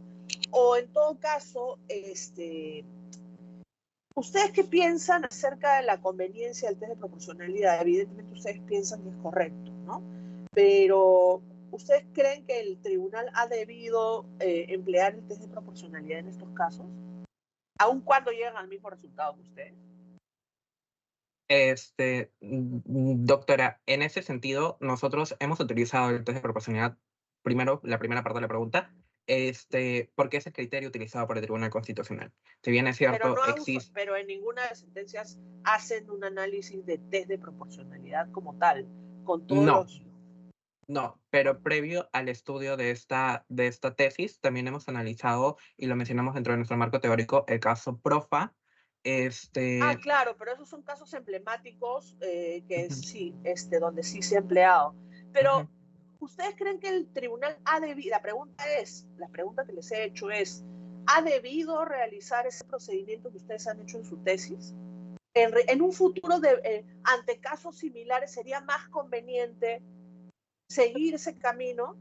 o en todo caso, ¿ustedes qué piensan acerca de la conveniencia del test de proporcionalidad? Evidentemente ustedes piensan que es correcto, ¿no? Pero ¿ustedes creen que el tribunal ha debido emplear el test de proporcionalidad en estos casos? Aun cuando llegan al mismo resultado que ustedes. Doctora, en ese sentido, nosotros hemos utilizado el test de proporcionalidad, primero, la primera parte de la pregunta, porque es el criterio utilizado por el Tribunal Constitucional. Si bien es cierto, pero en ninguna de las sentencias hacen un análisis de test de proporcionalidad como tal, con todos los... No, pero previo al estudio de esta tesis, también hemos analizado, y lo mencionamos dentro de nuestro marco teórico, el caso Profa. Claro, pero esos son casos emblemáticos que sí, donde sí se ha empleado. Pero ¿ustedes creen que el tribunal ha debido, la pregunta que les he hecho es, ¿ha debido realizar ese procedimiento que ustedes han hecho en su tesis? En un futuro, ante casos similares, ¿sería más conveniente seguir ese camino?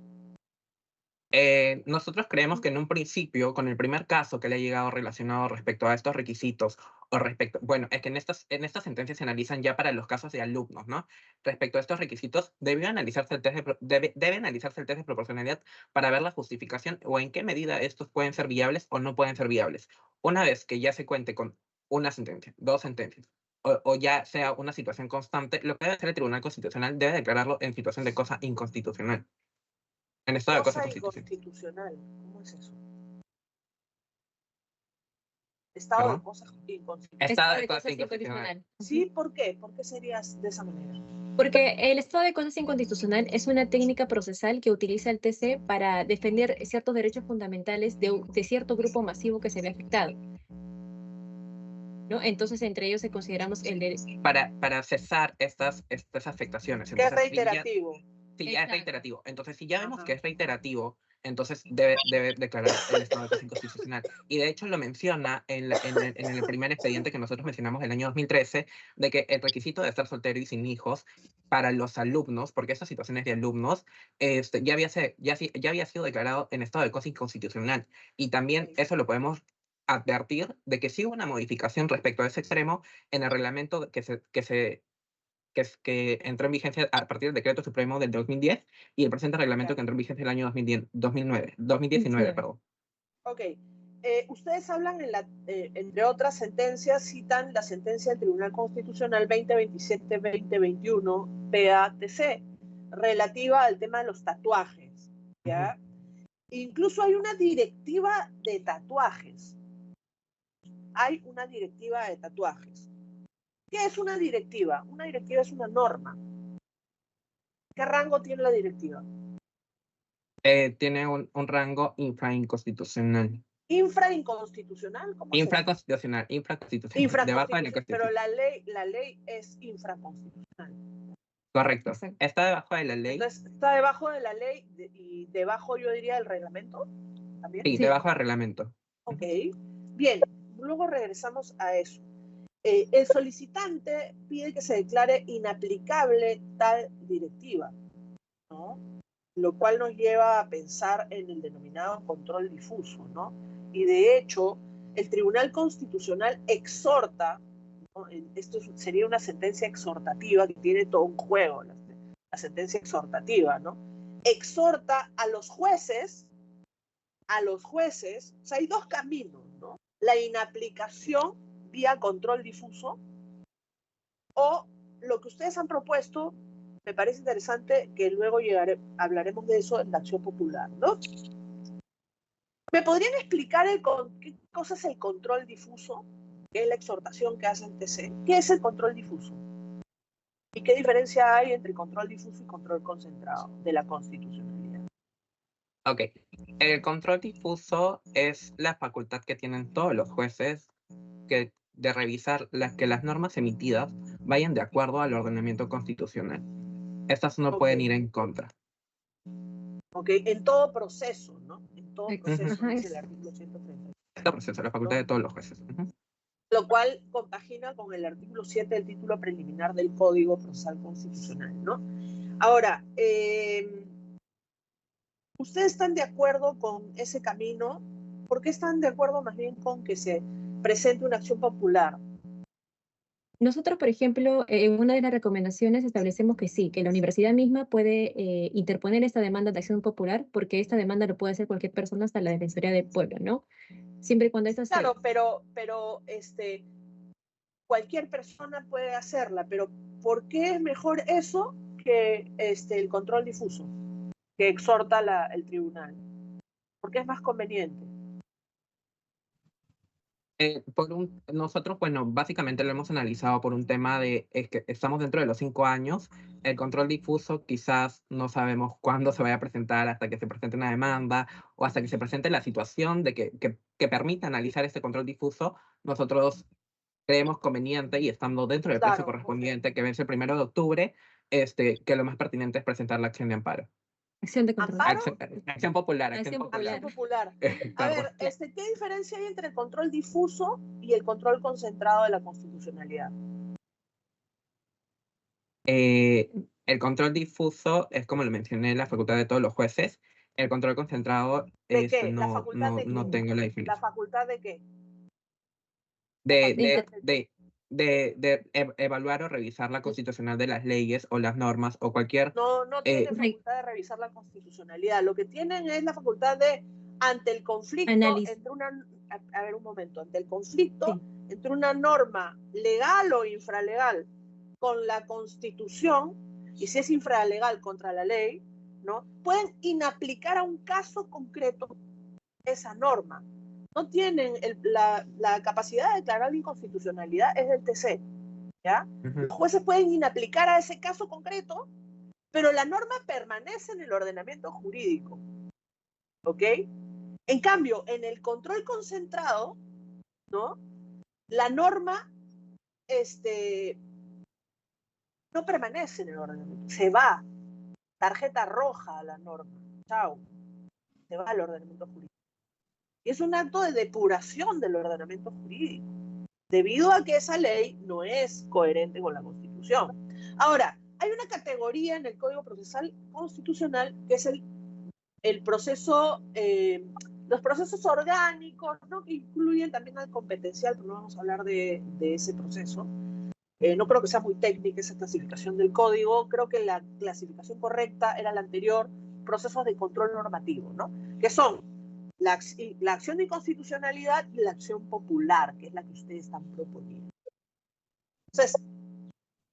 Nosotros creemos que en un principio, con el primer caso que le ha llegado relacionado respecto a estos requisitos, o respecto, bueno, es que en estas sentencias se analizan ya para los casos de alumnos, ¿no? Respecto a estos requisitos, debe analizarse el test de proporcionalidad para ver la justificación o en qué medida estos pueden ser viables o no pueden ser viables. Una vez que ya se cuente con una sentencia, dos sentencias, o ya sea una situación constante, lo que debe hacer el Tribunal Constitucional debe declararlo en situación de cosa inconstitucional. En estado de cosa inconstitucional. ¿Cómo es eso? Estado de cosa inconstitucional. Estado de cosa inconstitucional. Sí, ¿por qué? ¿Por qué sería de esa manera? Porque el estado de cosas inconstitucional es una técnica procesal que utiliza el TC para defender ciertos derechos fundamentales de cierto grupo masivo que se ve afectado, ¿no? Entonces, entre ellos consideramos el de... Para cesar estas afectaciones. Que es reiterativo. Sí, ya es reiterativo. Entonces, si ya vemos que es reiterativo, entonces debe declarar el estado de cosa inconstitucional. Y de hecho lo menciona en el primer expediente que nosotros mencionamos del año 2013, de que el requisito de estar soltero y sin hijos para los alumnos, porque estas situaciones de alumnos, ya había sido declarado en estado de cosa inconstitucional. Y también eso lo podemos advertir de que sí hubo una modificación respecto a ese extremo en el reglamento que entró en vigencia a partir del Decreto Supremo del 2010 y el presente reglamento que entró en vigencia en el año 2019, perdón. Ok. Ustedes hablan, entre otras sentencias, citan la sentencia del Tribunal Constitucional 2027-2021 PATC, relativa al tema de los tatuajes, ¿ya? Incluso hay una directiva de tatuajes. ¿Qué es una directiva? Una directiva es una norma. ¿Qué rango tiene la directiva? Tiene un rango infrainconstitucional. ¿Infrainconstitucional? Infraconstitucional. Debajo de la Constitución. Pero la ley es infraconstitucional. Correcto. Está debajo de la ley. Entonces, está debajo de la ley y debajo, yo diría, del reglamento. ¿También? Sí, debajo del reglamento. Ok. Bien, luego regresamos a eso. El solicitante pide que se declare inaplicable tal directiva, ¿no? Lo cual nos lleva a pensar en el denominado control difuso, ¿no? Y de hecho, el Tribunal Constitucional exhorta, ¿no? Esto sería una sentencia exhortativa que tiene todo un juego, la sentencia exhortativa, ¿no? Exhorta a los jueces, o sea, hay dos caminos, ¿no? La inaplicación vía control difuso, o lo que ustedes han propuesto, me parece interesante que luego hablaremos de eso en la acción popular, ¿no? ¿Me podrían explicar qué cosa es el control difuso? ¿Qué es la exhortación que hace el TC? ¿Qué es el control difuso? ¿Y qué diferencia hay entre control difuso y control concentrado de la constitucionalidad? Ok. El control difuso es la facultad que tienen todos los jueces de revisar que las normas emitidas vayan de acuerdo al ordenamiento constitucional. Estas no pueden ir en contra. Ok, en todo proceso, ¿no? En todo proceso, dice el artículo 130. Todo proceso, la facultad de todos los jueces. Lo cual compagina con el artículo 7 del título preliminar del Código Procesal Constitucional, ¿no? Ahora, ¿ustedes están de acuerdo con ese camino? ¿Por qué están de acuerdo más bien con que se presente una acción popular? Nosotros, por ejemplo, en una de las recomendaciones establecemos que sí, que la universidad misma puede interponer esta demanda de acción popular, porque esta demanda lo puede hacer cualquier persona hasta la Defensoría del Pueblo, ¿no? Siempre y cuando esta Claro, pero cualquier persona puede hacerla, pero ¿por qué es mejor eso que el control difuso que exhorta el tribunal? ¿Por qué es más conveniente? Nosotros, bueno, básicamente lo hemos analizado por un tema de que estamos dentro de los 5 años. El control difuso quizás no sabemos cuándo se vaya a presentar, hasta que se presente una demanda o hasta que se presente la situación de que permita analizar este control difuso. Nosotros creemos conveniente, y estando dentro del plazo correspondiente que vence el 1 de octubre, que lo más pertinente es presentar la acción de amparo. Acción de control. Amparo, Acción popular, Acción acción popular. popular. A ver, ¿qué diferencia hay entre el control difuso y el control concentrado de la constitucionalidad? El control difuso es, como lo mencioné, la facultad de todos los jueces. El control concentrado ¿De qué? ¿La no, facultad de qué? no tengo la ¿La diferencia. facultad de qué? De evaluar o revisar la constitucional de las leyes o las normas o cualquier... No tiene facultad de revisar la constitucionalidad. Lo que tienen es la facultad de, ante el conflicto, entre una... A ver, un momento. Ante el conflicto, entre una norma legal o infralegal con la Constitución, y si es infralegal contra la ley, ¿no? Pueden inaplicar a un caso concreto esa norma. No tienen la capacidad de declarar la inconstitucionalidad, es del TC, ¿ya? Los jueces pueden inaplicar a ese caso concreto, pero la norma permanece en el ordenamiento jurídico, ¿ok? En cambio, en el control concentrado, ¿no? La norma, no permanece en el ordenamiento, se va, tarjeta roja a la norma, chao, se va al ordenamiento jurídico. Y es un acto de depuración del ordenamiento jurídico, debido a que esa ley no es coherente con la Constitución. Ahora, hay una categoría en el Código Procesal Constitucional que es el proceso, los procesos orgánicos, ¿no? Que incluyen también al competencial, pero no vamos a hablar de ese proceso. No creo que sea muy técnica esa clasificación del código, creo que la clasificación correcta era la anterior, procesos de control normativo, ¿no? Que son la acción de inconstitucionalidad y la acción popular, que es la que ustedes están proponiendo. Entonces,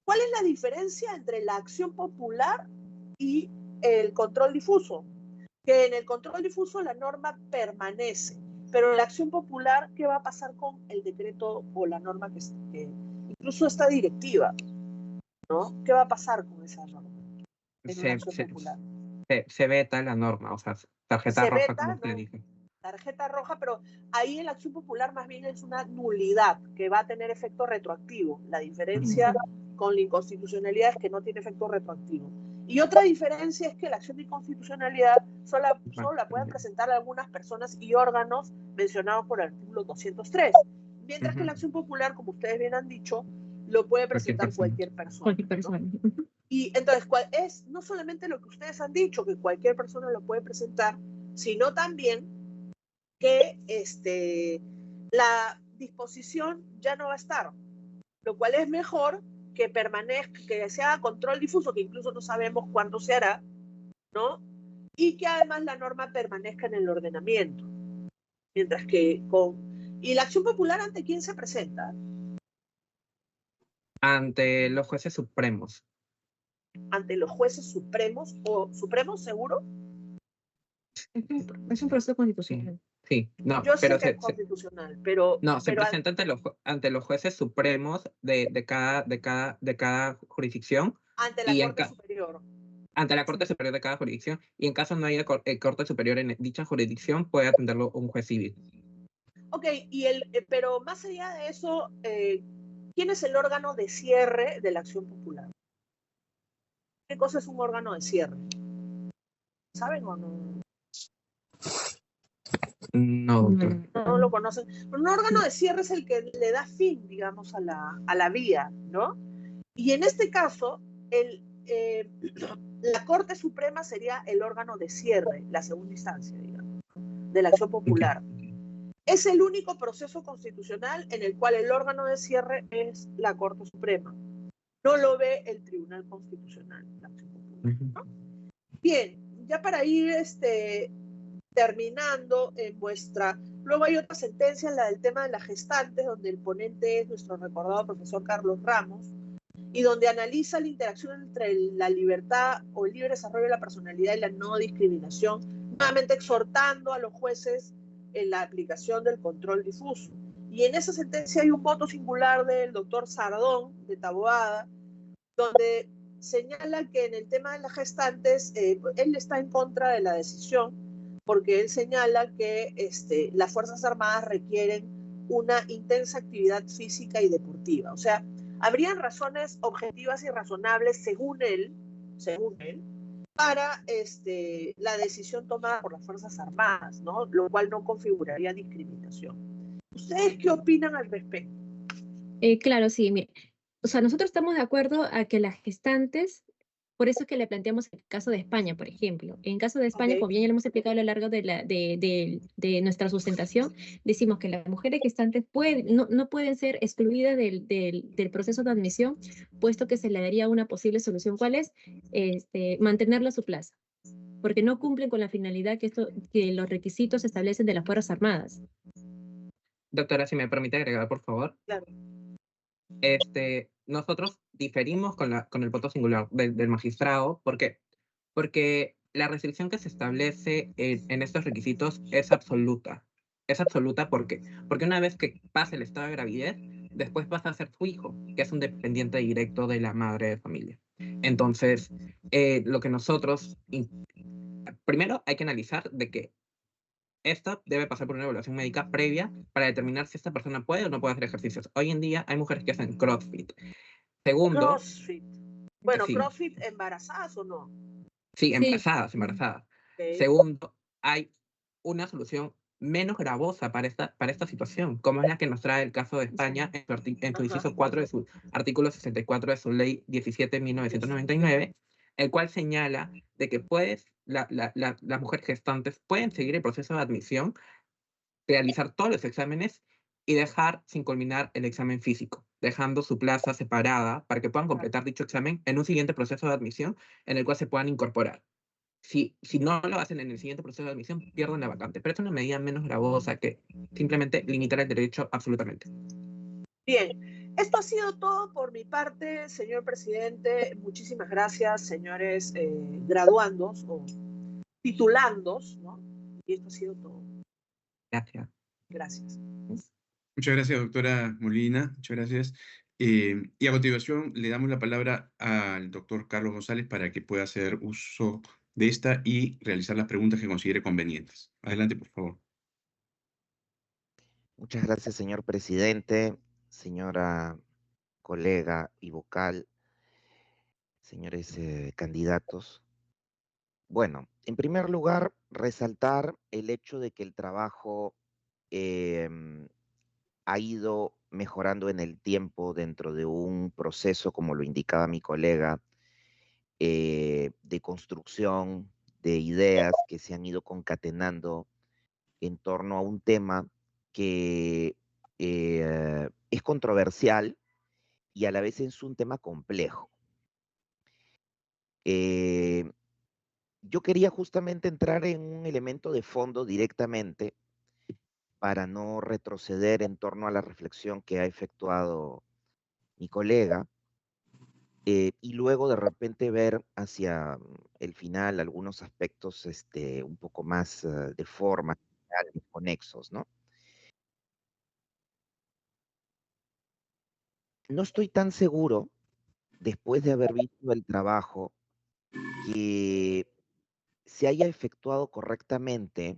¿cuál es la diferencia entre la acción popular y el control difuso? Que en el control difuso la norma permanece, pero en la acción popular, ¿qué va a pasar con el decreto o la norma que incluso esta directiva, ¿no? ¿Qué va a pasar con esa norma? Se veta la norma, o sea, tarjeta roja, como usted dijo. Tarjeta roja, pero ahí en la acción popular más bien es una nulidad que va a tener efecto retroactivo. La diferencia con la inconstitucionalidad es que no tiene efecto retroactivo. Y otra diferencia es que la acción de inconstitucionalidad solo la pueden presentar algunas personas y órganos mencionados por el artículo 203. Mientras que la acción popular, como ustedes bien han dicho, lo puede presentar cualquier persona. ¿No? Y entonces, es no solamente lo que ustedes han dicho, que cualquier persona lo puede presentar, sino también que la disposición ya no va a estar, lo cual es mejor que permanezca, que sea control difuso, que incluso no sabemos cuándo se hará, ¿no? Y que además la norma permanezca en el ordenamiento. Mientras que ¿Y la acción popular ante quién se presenta? Ante los jueces supremos. ¿Ante los jueces supremos o supremos, seguro? Es un proceso constitucional. Sí, no, yo pero sé que es constitucional, pero... No, se pero presenta ante los jueces supremos de cada jurisdicción. Ante la Corte Superior. Ante la Corte Superior de cada jurisdicción. Y en caso no haya Corte Superior en dicha jurisdicción, puede atenderlo un juez civil. Ok, pero más allá de eso, ¿quién es el órgano de cierre de la acción popular? ¿Qué cosa es un órgano de cierre? ¿Saben o no? No, doctor. No lo conocen. Un órgano de cierre es el que le da fin, digamos, a la vía, ¿no? Y en este caso, la Corte Suprema sería el órgano de cierre, la segunda instancia, digamos, de la acción popular. Es el único proceso constitucional en el cual el órgano de cierre es la Corte Suprema. No lo ve el Tribunal Constitucional, la acción popular, ¿no? Bien, ya para ir terminando en vuestra... Luego hay otra sentencia, la del tema de las gestantes, donde el ponente es nuestro recordado profesor Carlos Ramos, y donde analiza la interacción entre la libertad o el libre desarrollo de la personalidad y la no discriminación, nuevamente exhortando a los jueces en la aplicación del control difuso. Y en esa sentencia hay un voto singular del doctor Sardón, de Taboada, donde señala que en el tema de las gestantes, él está en contra de la decisión, porque él señala que las Fuerzas Armadas requieren una intensa actividad física y deportiva. O sea, habrían razones objetivas y razonables, según él, para la decisión tomada por las Fuerzas Armadas, ¿no? Lo cual no configuraría discriminación. ¿Ustedes qué opinan al respecto? Claro, sí, mire. O sea, nosotros estamos de acuerdo a que las gestantes, por eso es que le planteamos el caso de España, por ejemplo. En caso de España, Ok. como bien ya lo hemos explicado a lo largo de nuestra sustentación, decimos que las mujeres gestantes no pueden ser excluidas del proceso de admisión, puesto que se le daría una posible solución. ¿Cuál es? Mantenerla a su plaza, porque no cumplen con la finalidad que los requisitos establecen de las Fuerzas Armadas. Doctora, si me permite agregar, por favor. Claro. Nosotros diferimos con el voto singular del magistrado, porque la restricción que se establece en estos requisitos es absoluta. Es absoluta porque una vez que pasa el estado de gravidez, después pasa a ser tu hijo, que es un dependiente directo de la madre de familia. Entonces, lo que nosotros... Primero hay que analizar de que esto debe pasar por una evaluación médica previa para determinar si esta persona puede o no puede hacer ejercicios. Hoy en día hay mujeres que hacen CrossFit. Segundo, CrossFit. Bueno, sí, CrossFit embarazadas o no. sí, Sí. embarazadas. Okay. Segundo, hay una solución menos gravosa para esta situación, como es la que nos trae el caso de España en su inciso 4 de su artículo 64 de su ley 17/1999, el cual señala de que las mujeres gestantes pueden seguir el proceso de admisión, realizar todos los exámenes y dejar sin culminar el examen físico, dejando su plaza separada para que puedan completar dicho examen en un siguiente proceso de admisión en el cual se puedan incorporar. Si no lo hacen en el siguiente proceso de admisión, pierden la vacante. Pero es una medida menos gravosa que simplemente limitar el derecho absolutamente. Bien, esto ha sido todo por mi parte, señor presidente. Muchísimas gracias, señores graduandos o titulandos, ¿no? Y esto ha sido todo. Gracias. Gracias. Muchas gracias, doctora Molina. Muchas gracias. Y a continuación le damos la palabra al doctor Carlos González para que pueda hacer uso de esta y realizar las preguntas que considere convenientes. Adelante, por favor. Muchas gracias, señor presidente, señora colega y vocal, señores candidatos. Bueno, en primer lugar, resaltar el hecho de que el trabajo ha ido mejorando en el tiempo dentro de un proceso, como lo indicaba mi colega, de construcción de ideas que se han ido concatenando en torno a un tema que es controversial y a la vez es un tema complejo. Yo quería justamente entrar en un elemento de fondo directamente para no retroceder en torno a la reflexión que ha efectuado mi colega, y luego de repente ver hacia el final algunos aspectos un poco más de forma, conexos, ¿no? No estoy tan seguro, después de haber visto el trabajo, que se haya efectuado correctamente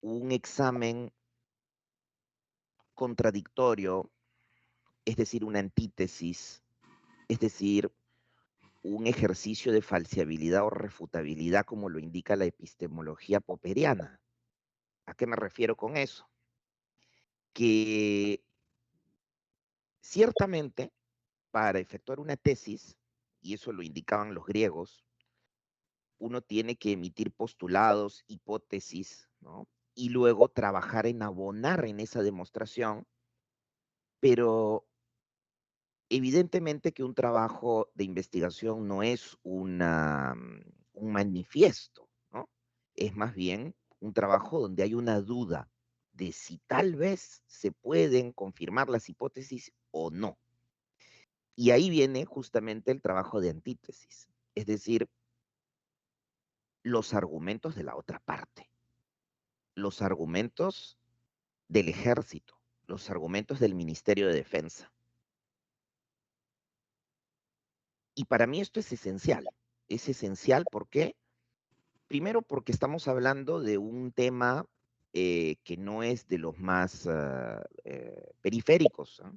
un examen contradictorio, es decir, una antítesis, es decir, un ejercicio de falseabilidad o refutabilidad como lo indica la epistemología popperiana. ¿A qué me refiero con eso? Que ciertamente para efectuar una tesis, y eso lo indicaban los griegos, uno tiene que emitir postulados, hipótesis, ¿no? Y luego trabajar en abonar en esa demostración, pero evidentemente que un trabajo de investigación no es un manifiesto, ¿no? Es más bien un trabajo donde hay una duda de si tal vez se pueden confirmar las hipótesis o no. Y ahí viene justamente el trabajo de antítesis, es decir, los argumentos de la otra parte, los argumentos del ejército, los argumentos del Ministerio de Defensa. Y para mí esto es esencial, ¿por qué? Primero porque estamos hablando de un tema que no es de los más periféricos, ¿eh?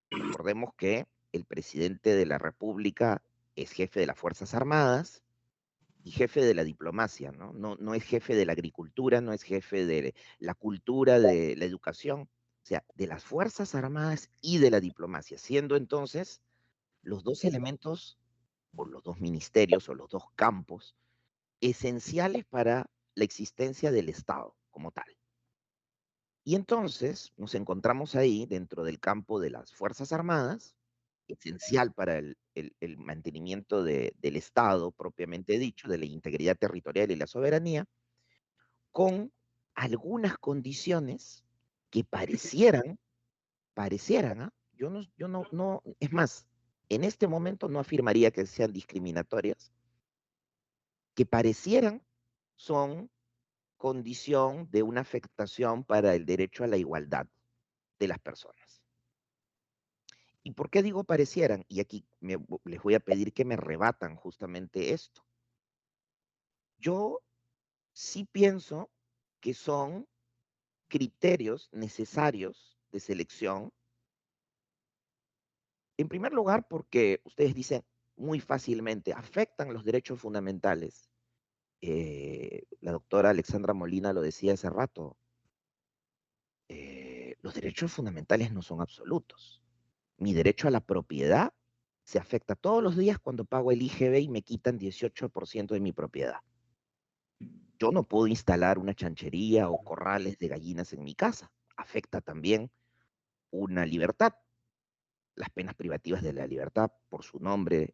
Recordemos que el presidente de la República es jefe de las Fuerzas Armadas y jefe de la diplomacia, ¿no? No es jefe de la agricultura, no es jefe de la cultura, de la educación, o sea, de las Fuerzas Armadas y de la diplomacia, siendo entonces los dos elementos, o los dos ministerios, o los dos campos esenciales para la existencia del Estado como tal. Y entonces nos encontramos ahí dentro del campo de las Fuerzas Armadas, esencial para el mantenimiento del Estado propiamente dicho, de la integridad territorial y la soberanía, con algunas condiciones que parecieran, ¿ah? No, es más, en este momento no afirmaría que sean discriminatorias, que parecieran son condición de una afectación para el derecho a la igualdad de las personas. ¿Y por qué digo parecieran? Y aquí les voy a pedir que me rebatan justamente esto. Yo sí pienso que son criterios necesarios de selección. En primer lugar, porque ustedes dicen muy fácilmente, afectan los derechos fundamentales. La doctora Alexandra Molina lo decía hace rato. Los derechos fundamentales no son absolutos. Mi derecho a la propiedad se afecta todos los días cuando pago el IGB y me quitan 18% de mi propiedad. Yo no puedo instalar una chanchería o corrales de gallinas en mi casa. Afecta también una libertad. Las penas privativas de la libertad, por su nombre,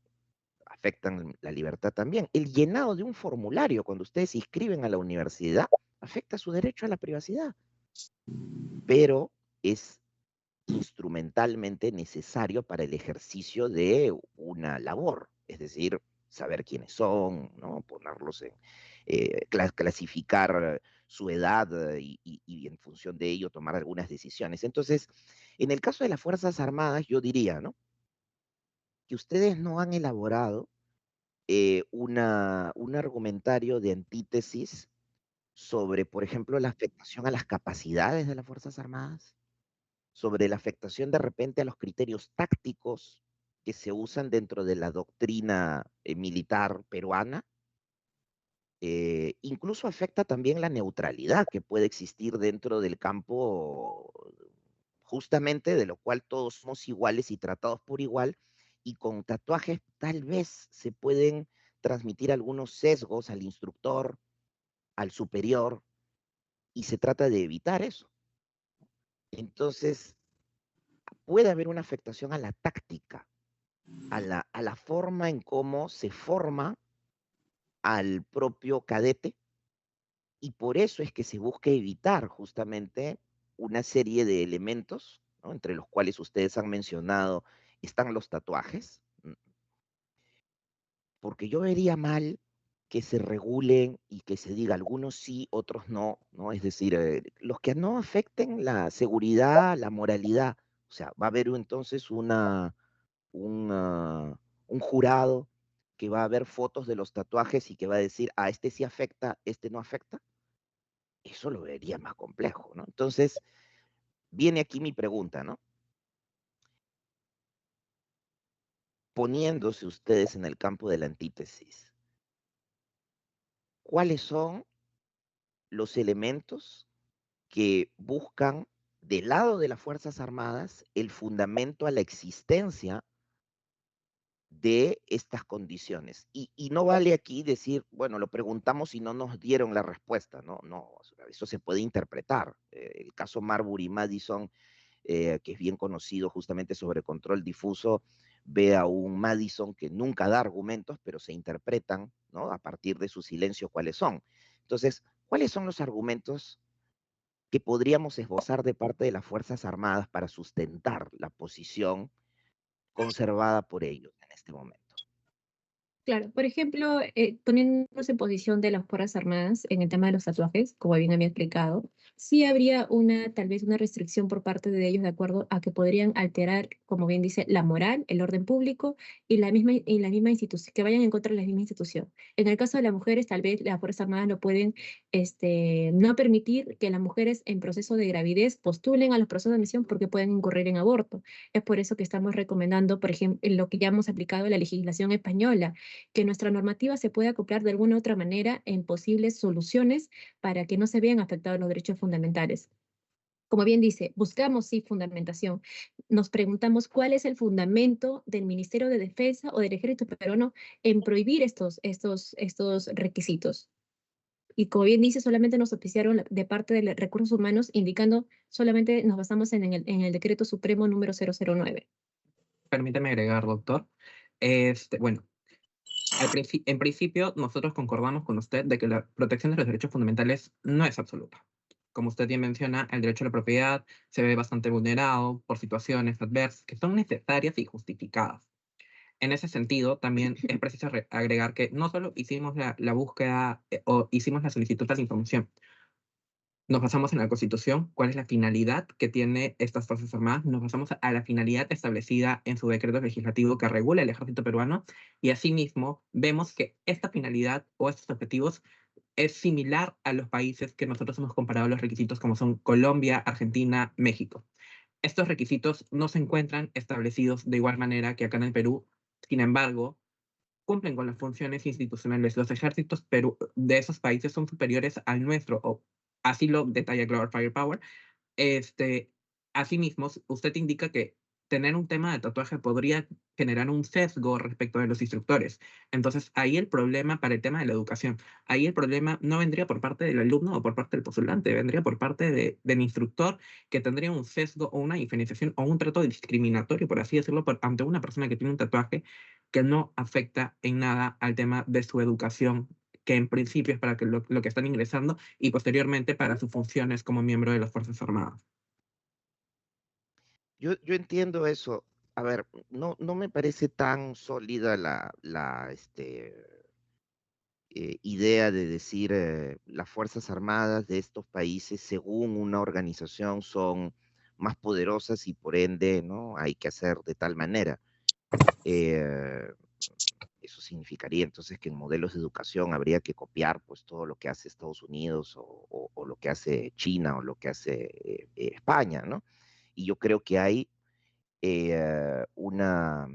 afectan la libertad también. El llenado de un formulario cuando ustedes se inscriben a la universidad afecta su derecho a la privacidad. Pero es instrumentalmente necesario para el ejercicio de una labor, es decir, saber quiénes son, ¿no? Ponerlos en, clasificar su edad y en función de ello tomar algunas decisiones. Entonces, en el caso de las Fuerzas Armadas, yo diría, ¿no? Que ustedes no han elaborado un argumentario de antítesis sobre, por ejemplo, la afectación a las capacidades de las Fuerzas Armadas, sobre la afectación de repente a los criterios tácticos que se usan dentro de la doctrina militar peruana. Incluso afecta también la neutralidad que puede existir dentro del campo, justamente de lo cual todos somos iguales y tratados por igual, y con tatuajes tal vez se pueden transmitir algunos sesgos al instructor, al superior, y se trata de evitar eso. Entonces, puede haber una afectación a la táctica, a la forma en cómo se forma al propio cadete, y por eso es que se busca evitar justamente una serie de elementos, ¿no? Entre los cuales ustedes han mencionado están los tatuajes, porque yo vería mal que se regulen y que se diga algunos sí, otros no, ¿no? Es decir, los que no afecten la seguridad, la moralidad, o sea, va a haber entonces un jurado que va a ver fotos de los tatuajes y que va a decir, este sí afecta, este no afecta. Eso lo vería más complejo, ¿no? Entonces, viene aquí mi pregunta, ¿no? Poniéndose ustedes en el campo de la antítesis, ¿cuáles son los elementos que buscan del lado de las Fuerzas Armadas el fundamento a la existencia de estas condiciones? Y no vale aquí decir, bueno, lo preguntamos y no nos dieron la respuesta, no, eso se puede interpretar. El caso Marbury Madison, que es bien conocido justamente sobre control difuso, ve a un Madison que nunca da argumentos, pero se interpretan, ¿no? A partir de su silencio cuáles son. Entonces, ¿cuáles son los argumentos que podríamos esbozar de parte de las Fuerzas Armadas para sustentar la posición conservada por ellos en este momento? Claro, por ejemplo, poniéndonos en posición de las Fuerzas Armadas en el tema de los tatuajes, como bien había explicado, sí habría tal vez una restricción por parte de ellos de acuerdo a que podrían alterar, como bien dice, la moral, el orden público y la misma institución, que vayan en contra de la misma institución. En el caso de las mujeres, tal vez las Fuerzas Armadas no pueden no permitir que las mujeres en proceso de gravidez postulen a los procesos de admisión porque pueden incurrir en aborto. Es por eso que estamos recomendando, por ejemplo, en lo que ya hemos aplicado en la legislación española, que nuestra normativa se pueda acoplar de alguna u otra manera en posibles soluciones para que no se vean afectados los derechos fundamentales. Como bien dice, buscamos sí fundamentación. Nos preguntamos cuál es el fundamento del Ministerio de Defensa o del Ejército peruano en prohibir estos requisitos. Y como bien dice, solamente nos oficiaron de parte de Recursos Humanos indicando solamente nos basamos en el Decreto Supremo número 009. Permíteme agregar, doctor. Bueno, en principio, nosotros concordamos con usted de que la protección de los derechos fundamentales no es absoluta. Como usted bien menciona, el derecho a la propiedad se ve bastante vulnerado por situaciones adversas que son necesarias y justificadas. En ese sentido, también es preciso agregar que no solo hicimos la búsqueda o hicimos la solicitud de la información, nos basamos en la Constitución, cuál es la finalidad que tiene estas Fuerzas Armadas, nos basamos a la finalidad establecida en su decreto legislativo que regula el ejército peruano, y asimismo vemos que esta finalidad o estos objetivos es similar a los países que nosotros hemos comparado los requisitos como son Colombia, Argentina, México. Estos requisitos no se encuentran establecidos de igual manera que acá en el Perú, sin embargo, cumplen con las funciones institucionales. Los ejércitos de esos países son superiores al nuestro, o así lo detalla Global Firepower. Asimismo, usted indica que tener un tema de tatuaje podría generar un sesgo respecto de los instructores. Entonces, ahí el problema para el tema de la educación, ahí el problema no vendría por parte del alumno o por parte del postulante, vendría por parte del instructor que tendría un sesgo o una diferenciación o un trato discriminatorio, por así decirlo, ante una persona que tiene un tatuaje que no afecta en nada al tema de su educación, que en principio es para que lo que están ingresando y posteriormente para sus funciones como miembro de las Fuerzas Armadas. Yo entiendo eso. A ver, no me parece tan sólida idea de decir las Fuerzas Armadas de estos países, según una organización, son más poderosas y por ende, ¿no? Hay que hacer de tal manera. Eso significaría entonces que en modelos de educación habría que copiar pues todo lo que hace Estados Unidos o lo que hace China o lo que hace España, ¿no? Y yo creo que hay una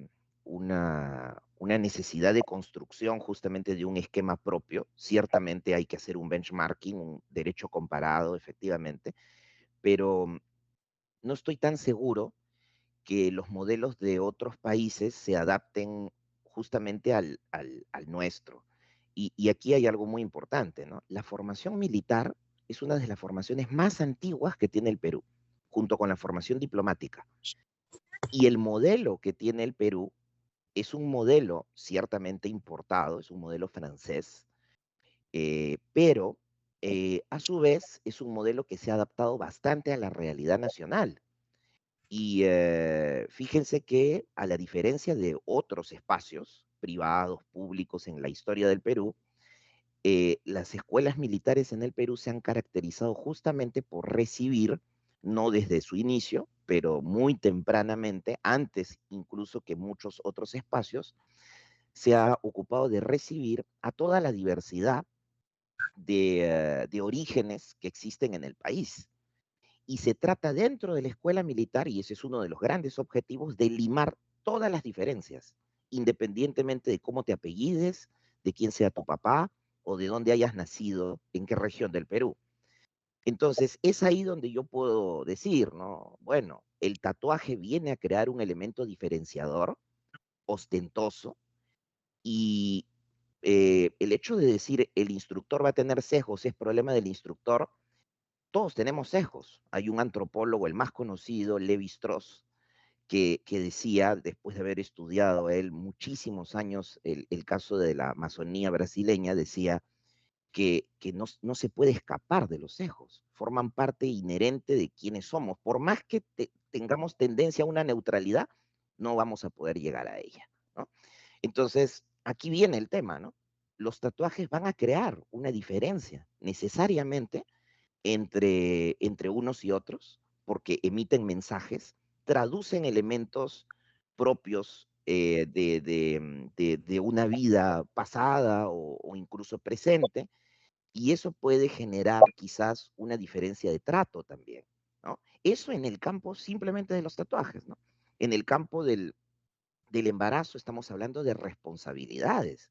necesidad de construcción justamente de un esquema propio. Ciertamente hay que hacer un benchmarking, un derecho comparado, efectivamente, pero no estoy tan seguro que los modelos de otros países se adapten justamente al nuestro. Y aquí hay algo muy importante, ¿no? La formación militar es una de las formaciones más antiguas que tiene el Perú, junto con la formación diplomática. Y el modelo que tiene el Perú es un modelo ciertamente importado, es un modelo francés, pero a su vez es un modelo que se ha adaptado bastante a la realidad nacional. Y fíjense que a la diferencia de otros espacios privados, públicos en la historia del Perú, las escuelas militares en el Perú se han caracterizado justamente por recibir, no desde su inicio, pero muy tempranamente, antes incluso que muchos otros espacios, se ha ocupado de recibir a toda la diversidad de orígenes que existen en el país. Y se trata dentro de la escuela militar, y ese es uno de los grandes objetivos, de limar todas las diferencias, independientemente de cómo te apellides, de quién sea tu papá o de dónde hayas nacido, en qué región del Perú. Entonces, es ahí donde yo puedo decir, ¿no? Bueno, el tatuaje viene a crear un elemento diferenciador, ostentoso, y el hecho de decir el instructor va a tener sesgos es problema del instructor. Todos tenemos sesgos. Hay un antropólogo, el más conocido, Levi Strauss, que decía, después de haber estudiado él muchísimos años el caso de la Amazonía brasileña, decía que no se puede escapar de los sesgos, forman parte inherente de quienes somos. Por más que tengamos tendencia a una neutralidad, no vamos a poder llegar a ella, ¿no? Entonces, aquí viene el tema, ¿no? Los tatuajes van a crear una diferencia necesariamente entre unos y otros, porque emiten mensajes, traducen elementos propios de una vida pasada o incluso presente, y eso puede generar quizás una diferencia de trato también, ¿no? Eso en el campo simplemente de los tatuajes, ¿no? En el campo del embarazo estamos hablando de responsabilidades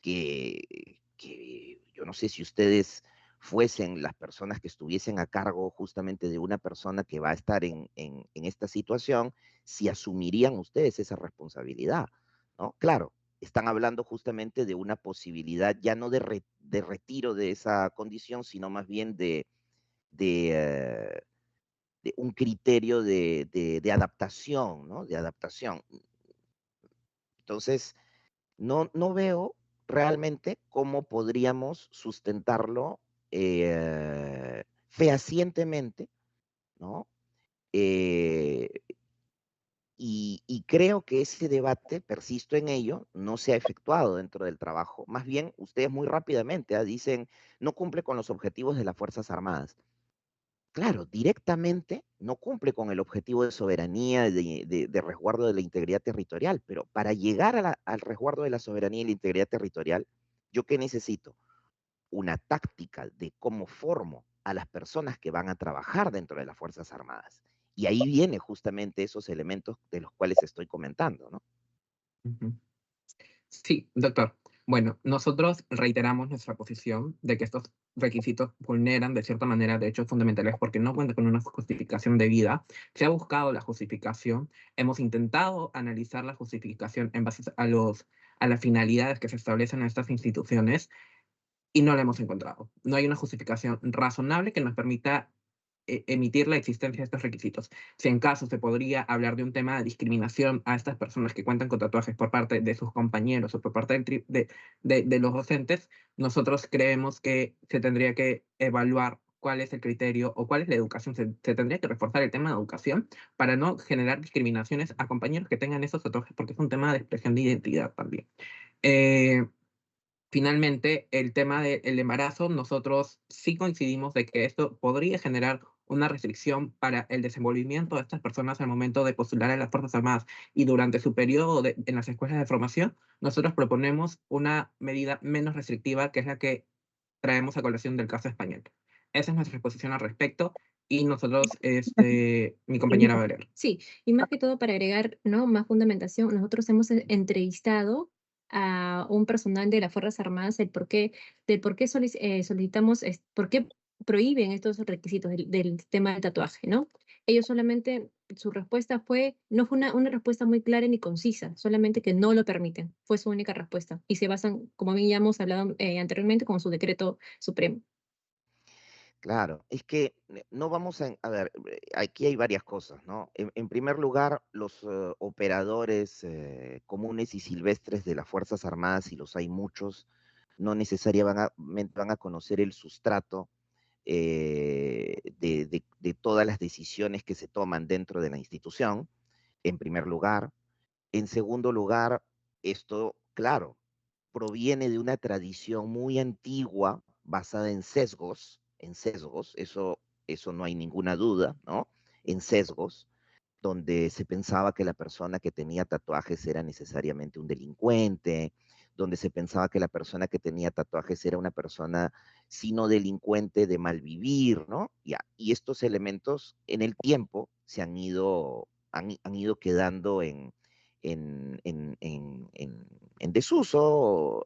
que yo no sé si ustedes fuesen las personas que estuviesen a cargo justamente de una persona que va a estar en esta situación, si asumirían ustedes esa responsabilidad, ¿no? Claro, están hablando justamente de una posibilidad ya no de retiro de esa condición, sino más bien de, eh, de un criterio de adaptación, ¿no? De adaptación. Entonces, no veo realmente cómo podríamos sustentarlo fehacientemente, ¿no? Eh, y creo que ese debate, persisto en ello, no se ha efectuado dentro del trabajo. Más bien, ustedes muy rápidamente dicen, no cumple con los objetivos de las Fuerzas Armadas. Claro, directamente no cumple con el objetivo de soberanía, de resguardo de la integridad territorial, pero para llegar al resguardo de la soberanía y la integridad territorial, ¿yo qué necesito? Una táctica de cómo formo a las personas que van a trabajar dentro de las Fuerzas Armadas. Y ahí viene justamente esos elementos de los cuales estoy comentando, ¿no? Ujú. Sí, doctor. Bueno, nosotros reiteramos nuestra posición de que estos requisitos vulneran de cierta manera derechos fundamentales porque no cuentan con una justificación debida. Se ha buscado la justificación, hemos intentado analizar la justificación en base a las finalidades que se establecen en estas instituciones y no la hemos encontrado. No hay una justificación razonable que nos permita emitir la existencia de estos requisitos. Si en caso se podría hablar de un tema de discriminación a estas personas que cuentan con tatuajes por parte de sus compañeros o por parte de los docentes, nosotros creemos que se tendría que evaluar cuál es el criterio o cuál es la educación. Se tendría que reforzar el tema de educación para no generar discriminaciones a compañeros que tengan esos tatuajes, porque es un tema de expresión de identidad también. Finalmente, el tema del embarazo, nosotros sí coincidimos de que esto podría generar una restricción para el desenvolvimiento de estas personas al momento de postular a las Fuerzas Armadas y durante su periodo en las escuelas de formación. Nosotros proponemos una medida menos restrictiva, que es la que traemos a colación del caso español. Esa es nuestra posición al respecto y nosotros, mi compañera va a leer. Sí, y más que todo para agregar, ¿no?, más fundamentación, nosotros hemos entrevistado a un personal de las Fuerzas Armadas del por qué solicitamos, por qué prohíben estos requisitos del tema del tatuaje, ¿no? Ellos solamente, su respuesta no fue una respuesta muy clara ni concisa, solamente que no lo permiten, fue su única respuesta. Y se basan, como bien ya hemos hablado anteriormente, con su decreto supremo. Claro, es que no vamos a ver, aquí hay varias cosas, ¿no? En primer lugar, los operadores comunes y silvestres de las Fuerzas Armadas, y los hay muchos, no necesariamente van a conocer el sustrato de todas las decisiones que se toman dentro de la institución, en primer lugar. En segundo lugar, esto, claro, proviene de una tradición muy antigua basada en sesgos, eso no hay ninguna duda, ¿no? En sesgos, donde se pensaba que la persona que tenía tatuajes era necesariamente un delincuente, donde se pensaba que la persona que tenía tatuajes era una persona, si no delincuente, de mal vivir, ¿no? Ya, y estos elementos en el tiempo se han ido quedando en desuso,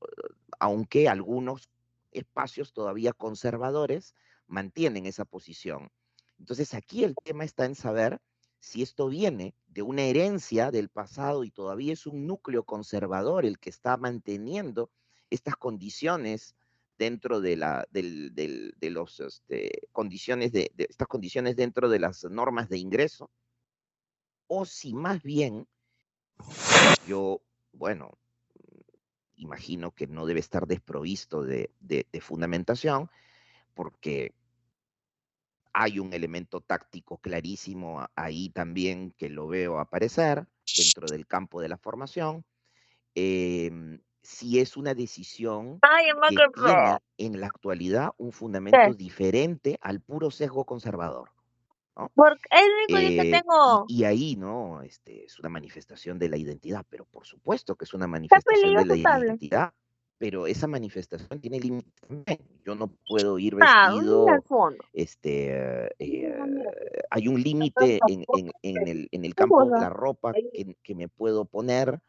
aunque algunos espacios todavía conservadores mantienen esa posición. Entonces aquí el tema está en saber si esto viene de una herencia del pasado y todavía es un núcleo conservador el que está manteniendo estas condiciones dentro de condiciones de estas condiciones dentro de las normas de ingreso, o si más bien yo, bueno, imagino que no debe estar desprovisto de fundamentación, porque hay un elemento táctico clarísimo ahí también que lo veo aparecer dentro del campo de la formación. si es una decisión Ay, mamá, que qué tiene pro. en la actualidad un ¿Qué? fundamento diferente al puro sesgo conservador, ¿no? Porque es el único día que Y tengo. ahí, ¿no? Es una manifestación de la identidad, pero por supuesto que es una Está manifestación de peligroso la tu tablet. identidad, pero esa manifestación tiene límites también. Yo no puedo ir Ah, mira el vestido, fondo. hay un límite en el ¿Qué campo de cosa? la ropa que me puedo poner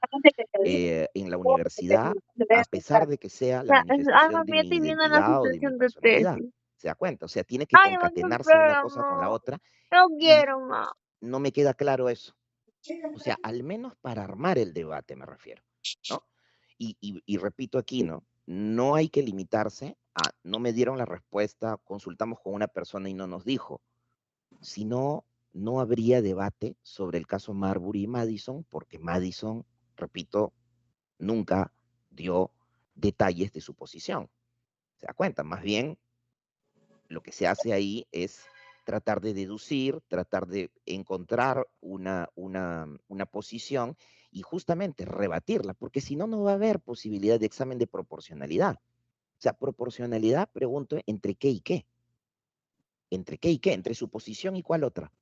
en la universidad, a pesar de que sea la Ya, alma manifestación de mía, mi estoy viendo la identidad o de mi situación de personalidad. tesis. ¿Se da cuenta? O sea, tiene que Ay, mamá, qué concatenarse una cosa con la enfermo. otra No y quiero, mamá. no me queda claro eso. O sea, al menos para armar el debate me refiero, ¿no? Y repito aquí, ¿no? No hay que limitarse a, no me dieron la respuesta, consultamos con una persona y no nos dijo. Si no, no habría debate sobre el caso Marbury y Madison, porque Madison, repito, nunca dio detalles de su posición. ¿Se da cuenta? Más bien, lo que se hace ahí es tratar de deducir, tratar de encontrar una posición y justamente rebatirla, porque si no, no va a haber posibilidad de examen de proporcionalidad. O sea, proporcionalidad, pregunto, ¿entre qué y qué? ¿Entre qué y qué? ¿Entre su posición y cuál otra?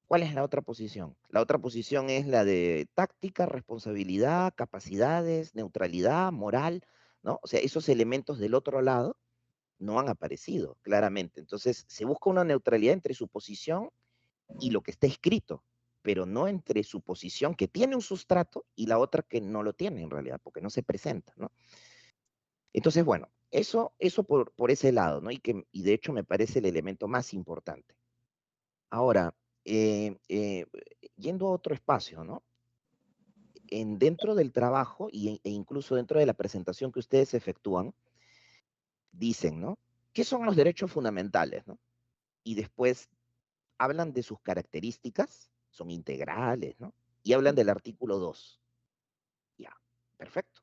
¿Cuál es la otra posición? La otra posición es la de táctica, responsabilidad, capacidades, neutralidad, moral, ¿no? O sea, esos elementos del otro lado no han aparecido claramente. Entonces, se busca una neutralidad entre su posición y lo que está escrito, pero no entre su posición que tiene un sustrato y la otra que no lo tiene en realidad, porque no se presenta, ¿no? Entonces, bueno, eso por ese lado, ¿no? Y de hecho me parece el elemento más importante. Ahora, yendo a otro espacio, ¿no? Dentro del trabajo e incluso dentro de la presentación que ustedes efectúan, dicen, ¿no? ¿Qué son los derechos fundamentales, ¿no? Y después hablan de sus características, son integrales, ¿no? Y hablan del artículo 2. Ya, perfecto.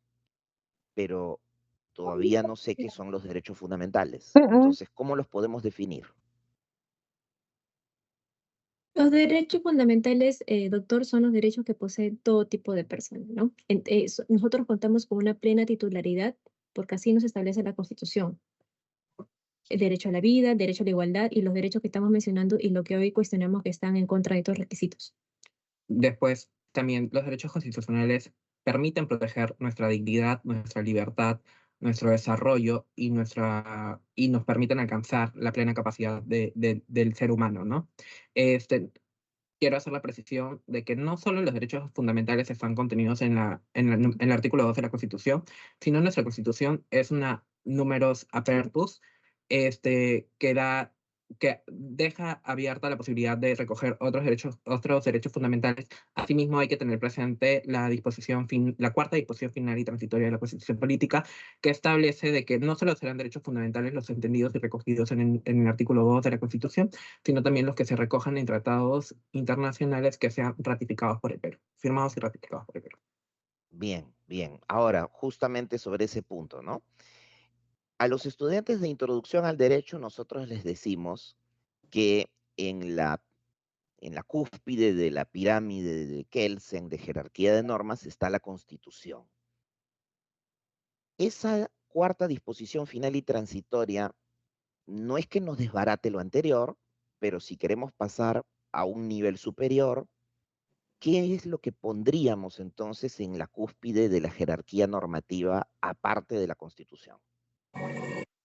Pero todavía no sé qué son los derechos fundamentales. Entonces, ¿cómo los podemos definir? Los derechos fundamentales, doctor, son los derechos que poseen todo tipo de personas, ¿no? Nosotros contamos con una plena titularidad porque así nos establece la Constitución. El derecho a la vida, el derecho a la igualdad y los derechos que estamos mencionando y lo que hoy cuestionamos que están en contra de estos requisitos. Después, también los derechos constitucionales permiten proteger nuestra dignidad, nuestra libertad, nuestro desarrollo y nos permiten alcanzar la plena capacidad del ser humano, ¿no? Quiero hacer la precisión de que no solo los derechos fundamentales están contenidos en el artículo 2 de la Constitución, sino nuestra Constitución es una numerus apertus que deja abierta la posibilidad de recoger otros derechos fundamentales. Asimismo, hay que tener presente la cuarta disposición final y transitoria de la Constitución Política, que establece de que no solo serán derechos fundamentales los entendidos y recogidos en el artículo 2 de la Constitución, sino también los que se recojan en tratados internacionales que sean ratificados por el Perú, firmados y ratificados por el Perú. Bien, bien. Ahora, justamente sobre ese punto, ¿no? A los estudiantes de introducción al derecho, nosotros les decimos que en la cúspide de la pirámide de Kelsen, de jerarquía de normas, está la Constitución. Esa cuarta disposición final y transitoria no es que nos desbarate lo anterior, pero si queremos pasar a un nivel superior, ¿qué es lo que pondríamos entonces en la cúspide de la jerarquía normativa aparte de la Constitución?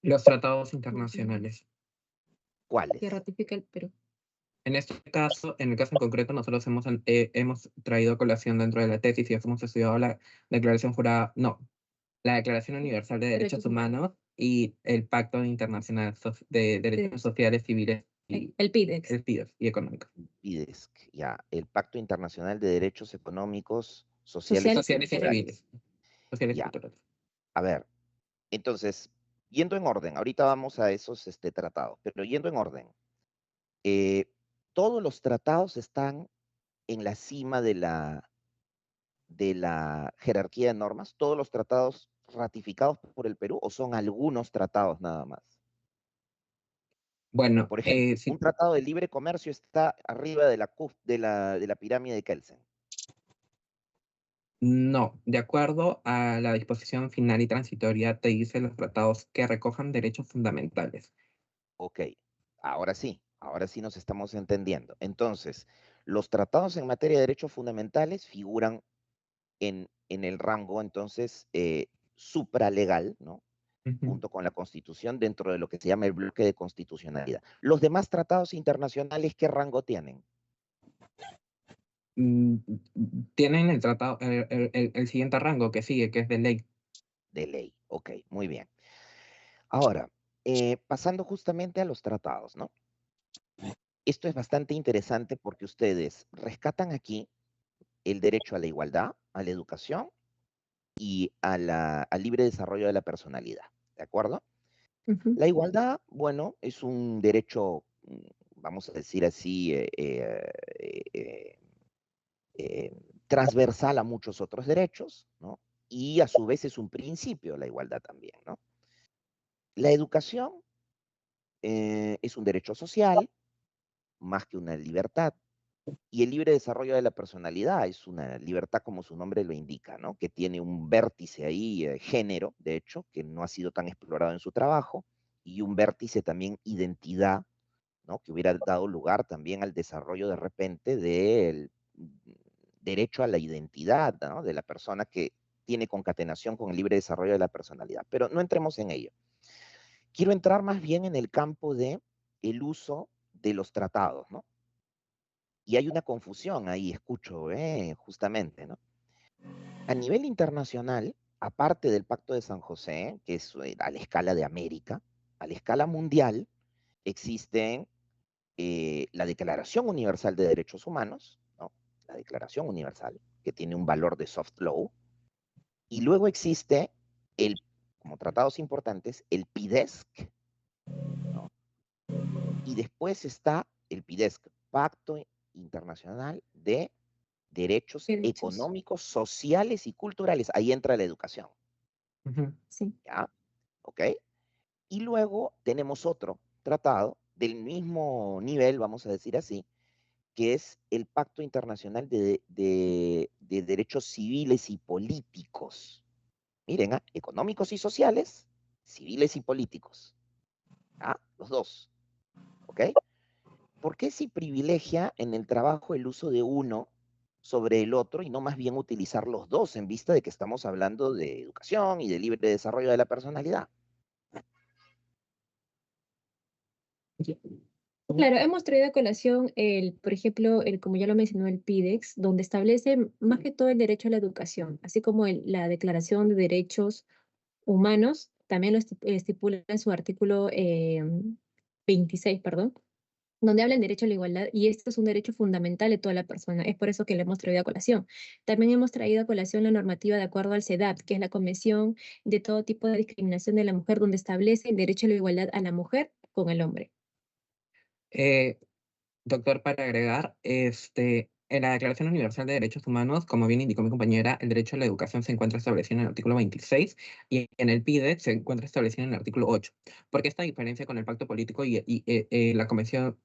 Los tratados internacionales. ¿Cuáles? Que ratifica el Perú. En el caso en concreto, nosotros hemos traído a colación dentro de la tesis y hemos estudiado la Declaración Universal de Derechos Humanos y el Pacto Internacional de Derechos Sociales, Civiles el PIDEX. El PIDEX y económicos. PIDEX, ya, el Pacto Internacional de Derechos Económicos, Sociales y Civiles. Sociales y Ya. culturales. A ver, entonces, yendo en orden, ahorita vamos a esos tratados, pero yendo en orden, todos los tratados están en la cima de la jerarquía de normas, todos los tratados ratificados por el Perú, o son algunos tratados nada más. Bueno, Por ejemplo, sí, un tratado de libre comercio está arriba de la pirámide de Kelsen. No, de acuerdo a la disposición final y transitoria, te dice los tratados que recojan derechos fundamentales. Ok, ahora sí nos estamos entendiendo. Entonces, los tratados en materia de derechos fundamentales figuran en el rango, entonces, supralegal, ¿no? Junto con la Constitución dentro de lo que se llama el bloque de constitucionalidad. Los demás tratados internacionales, ¿qué rango tienen? Tienen el tratado, el siguiente rango que sigue, que es de ley. De ley, ok, muy bien. Ahora, pasando justamente a los tratados, ¿no? Esto es bastante interesante porque ustedes rescatan aquí el derecho a la igualdad, a la educación y al libre desarrollo de la personalidad, ¿de acuerdo? Ujú. La igualdad, bueno, es un derecho, vamos a decir así, transversal a muchos otros derechos, ¿no? Y a su vez es un principio la igualdad también, ¿no? La educación es un derecho social más que una libertad. Y el libre desarrollo de la personalidad es una libertad como su nombre lo indica, ¿no? Que tiene un vértice ahí, género, de hecho, que no ha sido tan explorado en su trabajo, y un vértice también identidad, ¿no? Que hubiera dado lugar también al desarrollo de repente del derecho a la identidad, ¿no? De la persona que tiene concatenación con el libre desarrollo de la personalidad. Pero no entremos en ello. Quiero entrar más bien en el campo de el uso de los tratados, ¿no? Y hay una confusión ahí, escucho, justamente, ¿no? A nivel internacional, aparte del Pacto de San José, que es a la escala de América, a la escala mundial existen la Declaración Universal de Derechos Humanos, ¿no? La Declaración Universal, que tiene un valor de soft law, y luego existe, como tratados importantes, el PIDESC, ¿no? Y después está el PIDESC, Pacto Internacional de Derechos Derechos. Económicos, Sociales y Culturales. Ahí entra la educación, Sí. ¿ya? ¿Ok? Y luego tenemos otro tratado del mismo nivel, vamos a decir así, que es el Pacto Internacional de Derechos Civiles y Políticos. Miren, económicos y sociales, civiles y políticos. Los dos. ¿Ok? ¿Por qué se privilegia en el trabajo el uso de uno sobre el otro y no más bien utilizar los dos en vista de que estamos hablando de educación y de libre desarrollo de la personalidad? Claro, hemos traído a colación por ejemplo, como ya lo mencionó el PIDEX, donde establece más que todo el derecho a la educación, así como la Declaración de Derechos Humanos, también lo estipula en su artículo 26, perdón, donde habla del derecho a la igualdad, y esto es un derecho fundamental de toda la persona. Es por eso que lo hemos traído a colación. También hemos traído a colación la normativa de acuerdo al CEDAW, que es la Convención de todo tipo de discriminación de la mujer, donde establece el derecho a la igualdad a la mujer con el hombre. Doctor, para agregar, en la Declaración Universal de Derechos Humanos, como bien indicó mi compañera, el derecho a la educación se encuentra establecido en el artículo 26 y en el PIDE se encuentra establecido en el artículo 8. ¿Por qué esta diferencia con el Pacto Político y la Convención,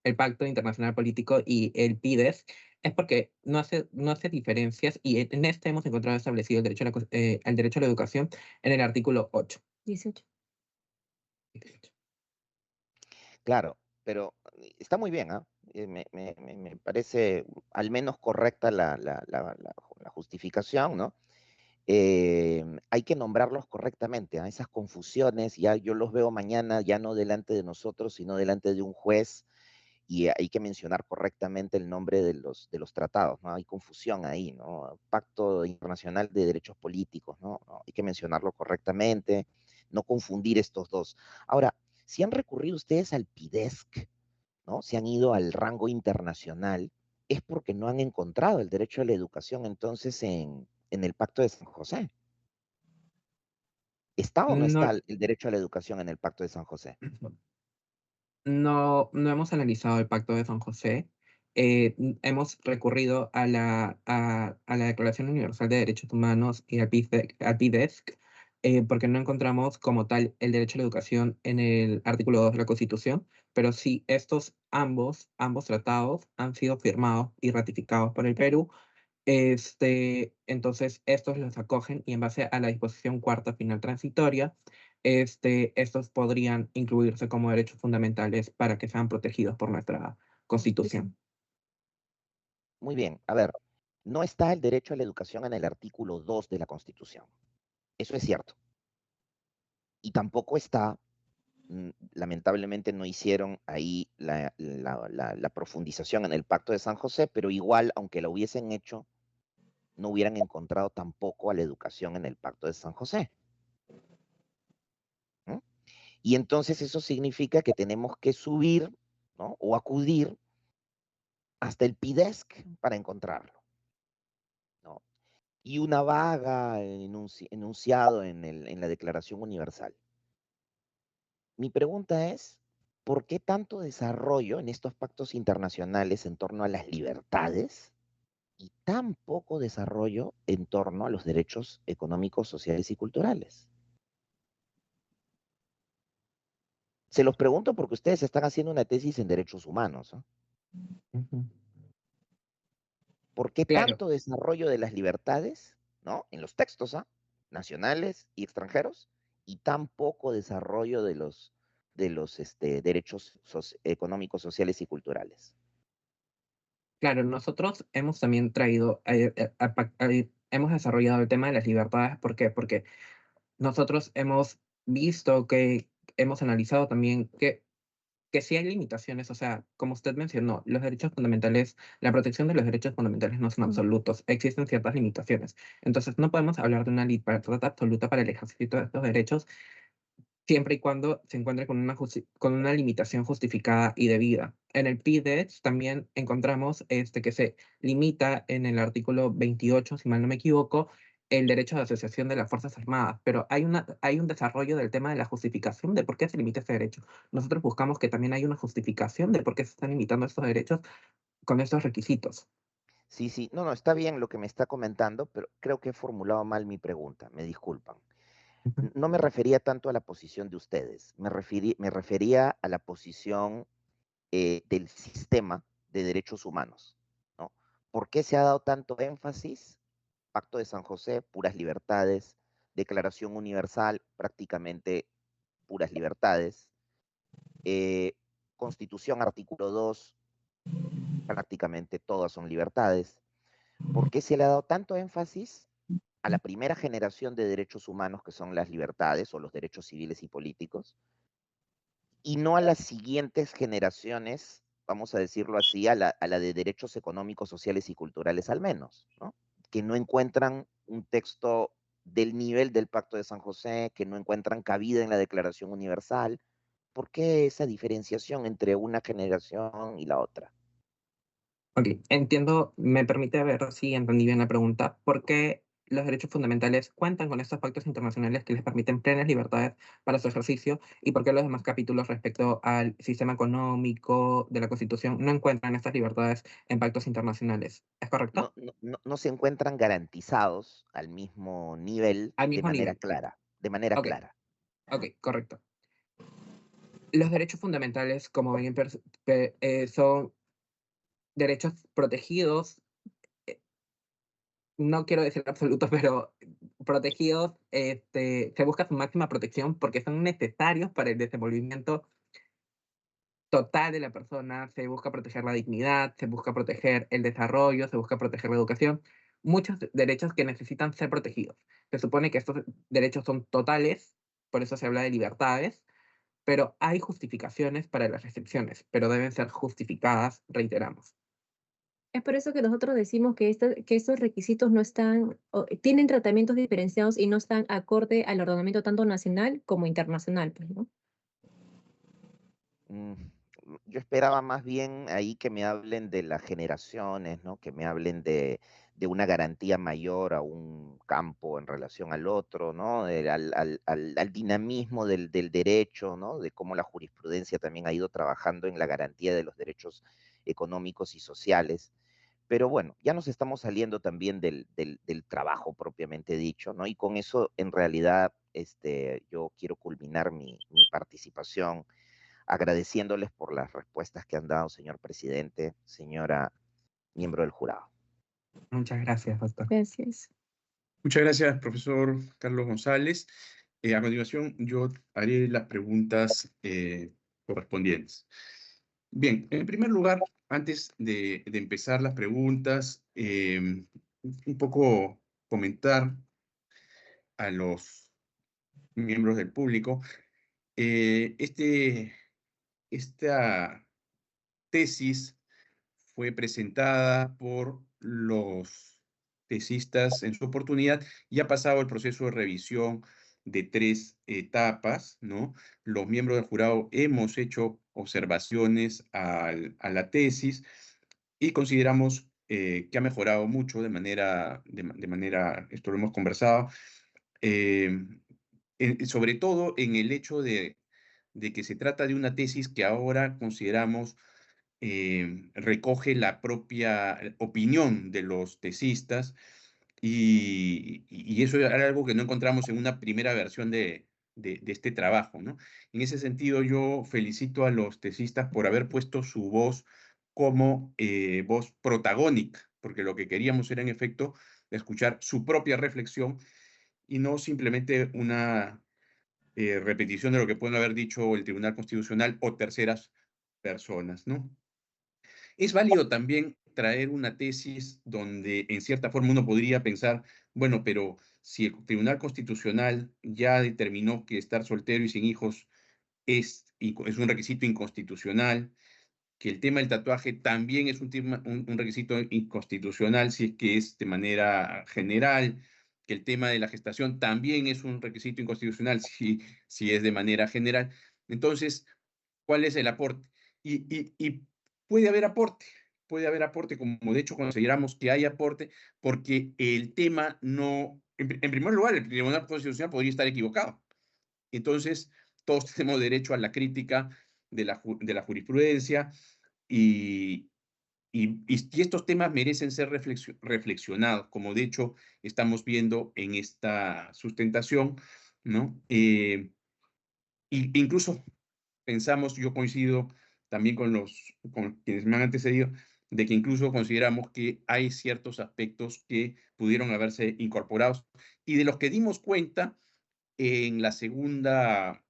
el Pacto Internacional Político y el PIDES? Es porque no hace diferencias y en este hemos encontrado establecido el derecho a la educación en el artículo 8. 18. Claro, pero está muy bien, ¿ah? Me parece al menos correcta la justificación, ¿no? Hay que nombrarlos correctamente, esas confusiones, ya yo los veo mañana ya no delante de nosotros, sino delante de un juez, y hay que mencionar correctamente el nombre de los tratados, ¿no? Hay confusión ahí, ¿no? Pacto Internacional de Derechos Políticos, ¿no? Hay que mencionarlo correctamente, no confundir estos dos. Ahora, si han recurrido ustedes al PIDESC, ¿no? Si han ido al rango internacional, es porque no han encontrado el derecho a la educación entonces en el Pacto de San José. ¿Está o no está No, el derecho a la educación en el Pacto de San José? no hemos analizado el Pacto de San José. Hemos recurrido a la Declaración Universal de Derechos Humanos y al PIDESC, porque no encontramos como tal el derecho a la educación en el artículo 2 de la Constitución, pero sí ambos tratados han sido firmados y ratificados por el Perú Entonces, estos los acogen y en base a la disposición cuarta final transitoria, estos podrían incluirse como derechos fundamentales para que sean protegidos por nuestra Constitución. Muy bien, a ver, no está el derecho a la educación en el artículo 2 de la Constitución. Eso es cierto. Y tampoco está, lamentablemente no hicieron ahí la profundización en el Pacto de San José, pero igual, aunque lo hubiesen hecho, no hubieran encontrado tampoco a la educación en el Pacto de San José. ¿No? Y entonces eso significa que tenemos que subir, ¿no? O acudir hasta el PIDESC para encontrarlo, ¿no? Y una vaga enunciado en la Declaración Universal. Mi pregunta es, ¿por qué tanto desarrollo en estos pactos internacionales en torno a las libertades y tan poco desarrollo en torno a los derechos económicos, sociales y culturales? Se los pregunto porque ustedes están haciendo una tesis en derechos humanos, ¿no? Ujú. ¿Por qué Claro, tanto desarrollo de las libertades, ¿no? En los textos, nacionales y extranjeros, y tan poco desarrollo de los derechos económicos, sociales y culturales? claro, nosotros hemos también traído, hemos desarrollado el tema de las libertades. ¿Por qué? Porque nosotros hemos visto que hemos analizado también que sí hay limitaciones, o sea, como usted mencionó, los derechos fundamentales, la protección de los derechos fundamentales no son absolutos, existen ciertas limitaciones. Entonces, no podemos hablar de una libertad absoluta para el ejercicio de estos derechos siempre y cuando se encuentre con con una limitación justificada y debida. En el PIDEX también encontramos que se limita en el artículo 28, si mal no me equivoco, el derecho de asociación de las Fuerzas Armadas, pero hay un desarrollo del tema de la justificación de por qué se limita ese derecho. Nosotros buscamos que también haya una justificación de por qué se están limitando estos derechos con estos requisitos. Sí, sí, no, está bien lo que me está comentando, pero creo que he formulado mal mi pregunta, me disculpan. Ujú. No me refería tanto a la posición de ustedes, me refería a la posición del sistema de derechos humanos, ¿no? ¿Por qué se ha dado tanto énfasis? Pacto de San José, puras libertades, Declaración Universal, prácticamente puras libertades, eh, Constitución, artículo 2, prácticamente todas son libertades. ¿Por qué se le ha dado tanto énfasis a la primera generación de derechos humanos, que son las libertades o los derechos civiles y políticos, y no a las siguientes generaciones, vamos a decirlo así, a la de derechos económicos, sociales y culturales al menos, ¿no? Que no encuentran un texto del nivel del Pacto de San José, que no encuentran cabida en la Declaración Universal? ¿Por qué esa diferenciación entre una generación y la otra? Ok, entiendo, me permite ver si entendí bien la pregunta. ¿Por qué los derechos fundamentales cuentan con estos pactos internacionales que les permiten plenas libertades para su ejercicio y por qué los demás capítulos respecto al sistema económico de la Constitución no encuentran estas libertades en pactos internacionales? ¿Es correcto? No se encuentran garantizados al mismo nivel Al de mismo manera nivel. clara, de manera Ok, clara. ok, correcto. Los derechos fundamentales, como ven, son derechos protegidos, no quiero decir absolutos, pero protegidos, se busca su máxima protección porque son necesarios para el desenvolvimiento total de la persona, se busca proteger la dignidad, se busca proteger el desarrollo, se busca proteger la educación, muchos derechos que necesitan ser protegidos. Se supone que estos derechos son totales, por eso se habla de libertades, pero hay justificaciones para las restricciones, pero deben ser justificadas, reiteramos. Es por eso que nosotros decimos que, que estos requisitos no están, tienen tratamientos diferenciados y no están acorde al ordenamiento tanto nacional como internacional, pues, ¿no? Mm, Yo esperaba más bien ahí que me hablen de las generaciones, ¿no? Que me hablen de una garantía mayor a un campo en relación al otro, ¿no? Al dinamismo del derecho, ¿no? De cómo la jurisprudencia también ha ido trabajando en la garantía de los derechos económicos y sociales. Pero bueno, ya nos estamos saliendo también del trabajo propiamente dicho, ¿no? Y con eso, en realidad, yo quiero culminar mi participación agradeciéndoles por las respuestas que han dado, señor presidente, señora miembro del jurado. Muchas gracias, doctor. Gracias. Muchas gracias, profesor Carlos González. A continuación, yo haré las preguntas correspondientes. Bien, en primer lugar, antes de empezar las preguntas, un poco comentar a los miembros del público. Esta tesis fue presentada por los tesistas en su oportunidad y ha pasado el proceso de revisión de 3 etapas, ¿no? Los miembros del jurado hemos hecho observaciones a la tesis y consideramos que ha mejorado mucho de manera, esto lo hemos conversado, sobre todo en el hecho de que se trata de una tesis que ahora consideramos recoge la propia opinión de los tesistas y eso era algo que no encontramos en una primera versión de este trabajo, ¿no? En ese sentido, yo felicito a los tesistas por haber puesto su voz como voz protagónica, porque lo que queríamos era, en efecto, escuchar su propia reflexión y no simplemente una repetición de lo que pueden haber dicho el Tribunal Constitucional o terceras personas, ¿no? Es válido también traer una tesis donde en cierta forma uno podría pensar, bueno, pero si el Tribunal Constitucional ya determinó que estar soltero y sin hijos es un requisito inconstitucional, que el tema del tatuaje también es un requisito inconstitucional si es que es de manera general, que el tema de la gestación también es un requisito inconstitucional si es de manera general. Entonces, ¿cuál es el aporte? Y puede haber aporte, como de hecho consideramos que hay aporte, porque el tema no, en primer lugar, el Tribunal Constitucional podría estar equivocado. Entonces, todos tenemos derecho a la crítica de la jurisprudencia y estos temas merecen ser reflexionados, como de hecho estamos viendo en esta sustentación, ¿no? Incluso pensamos, yo coincido también con quienes me han antecedido, de que incluso consideramos que hay ciertos aspectos que pudieron haberse incorporados y de los que dimos cuenta en la segunda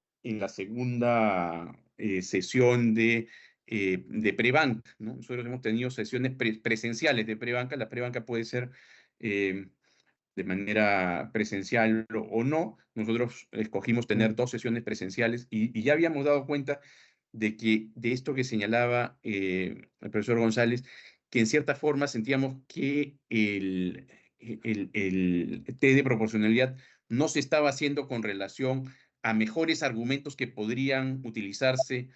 sesión de prebanca, ¿no? Nosotros hemos tenido sesiones presenciales de prebanca. La prebanca puede ser de manera presencial o no. Nosotros escogimos tener 2 sesiones presenciales y ya habíamos dado cuenta de esto que señalaba el profesor González, que en cierta forma sentíamos que el test de proporcionalidad no se estaba haciendo con relación a mejores argumentos que podrían utilizarse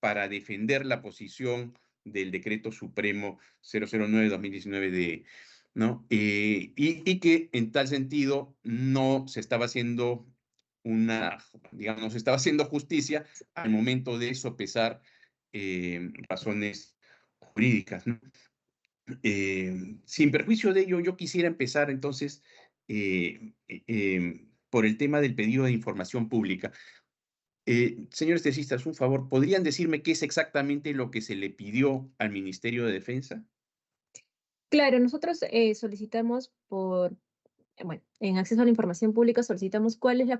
para defender la posición del Decreto Supremo 009-2019 ¿no? Y que en tal sentido no se estaba haciendo digamos, no se estaba haciendo justicia al momento de sopesar razones jurídicas, ¿no? Sin perjuicio de ello, yo quisiera empezar entonces por el tema del pedido de información pública. Señores tesistas, un favor, ¿podrían decirme qué es exactamente lo que se le pidió al Ministerio de Defensa? Claro, nosotros solicitamos bueno, en acceso a la información pública solicitamos cuál es la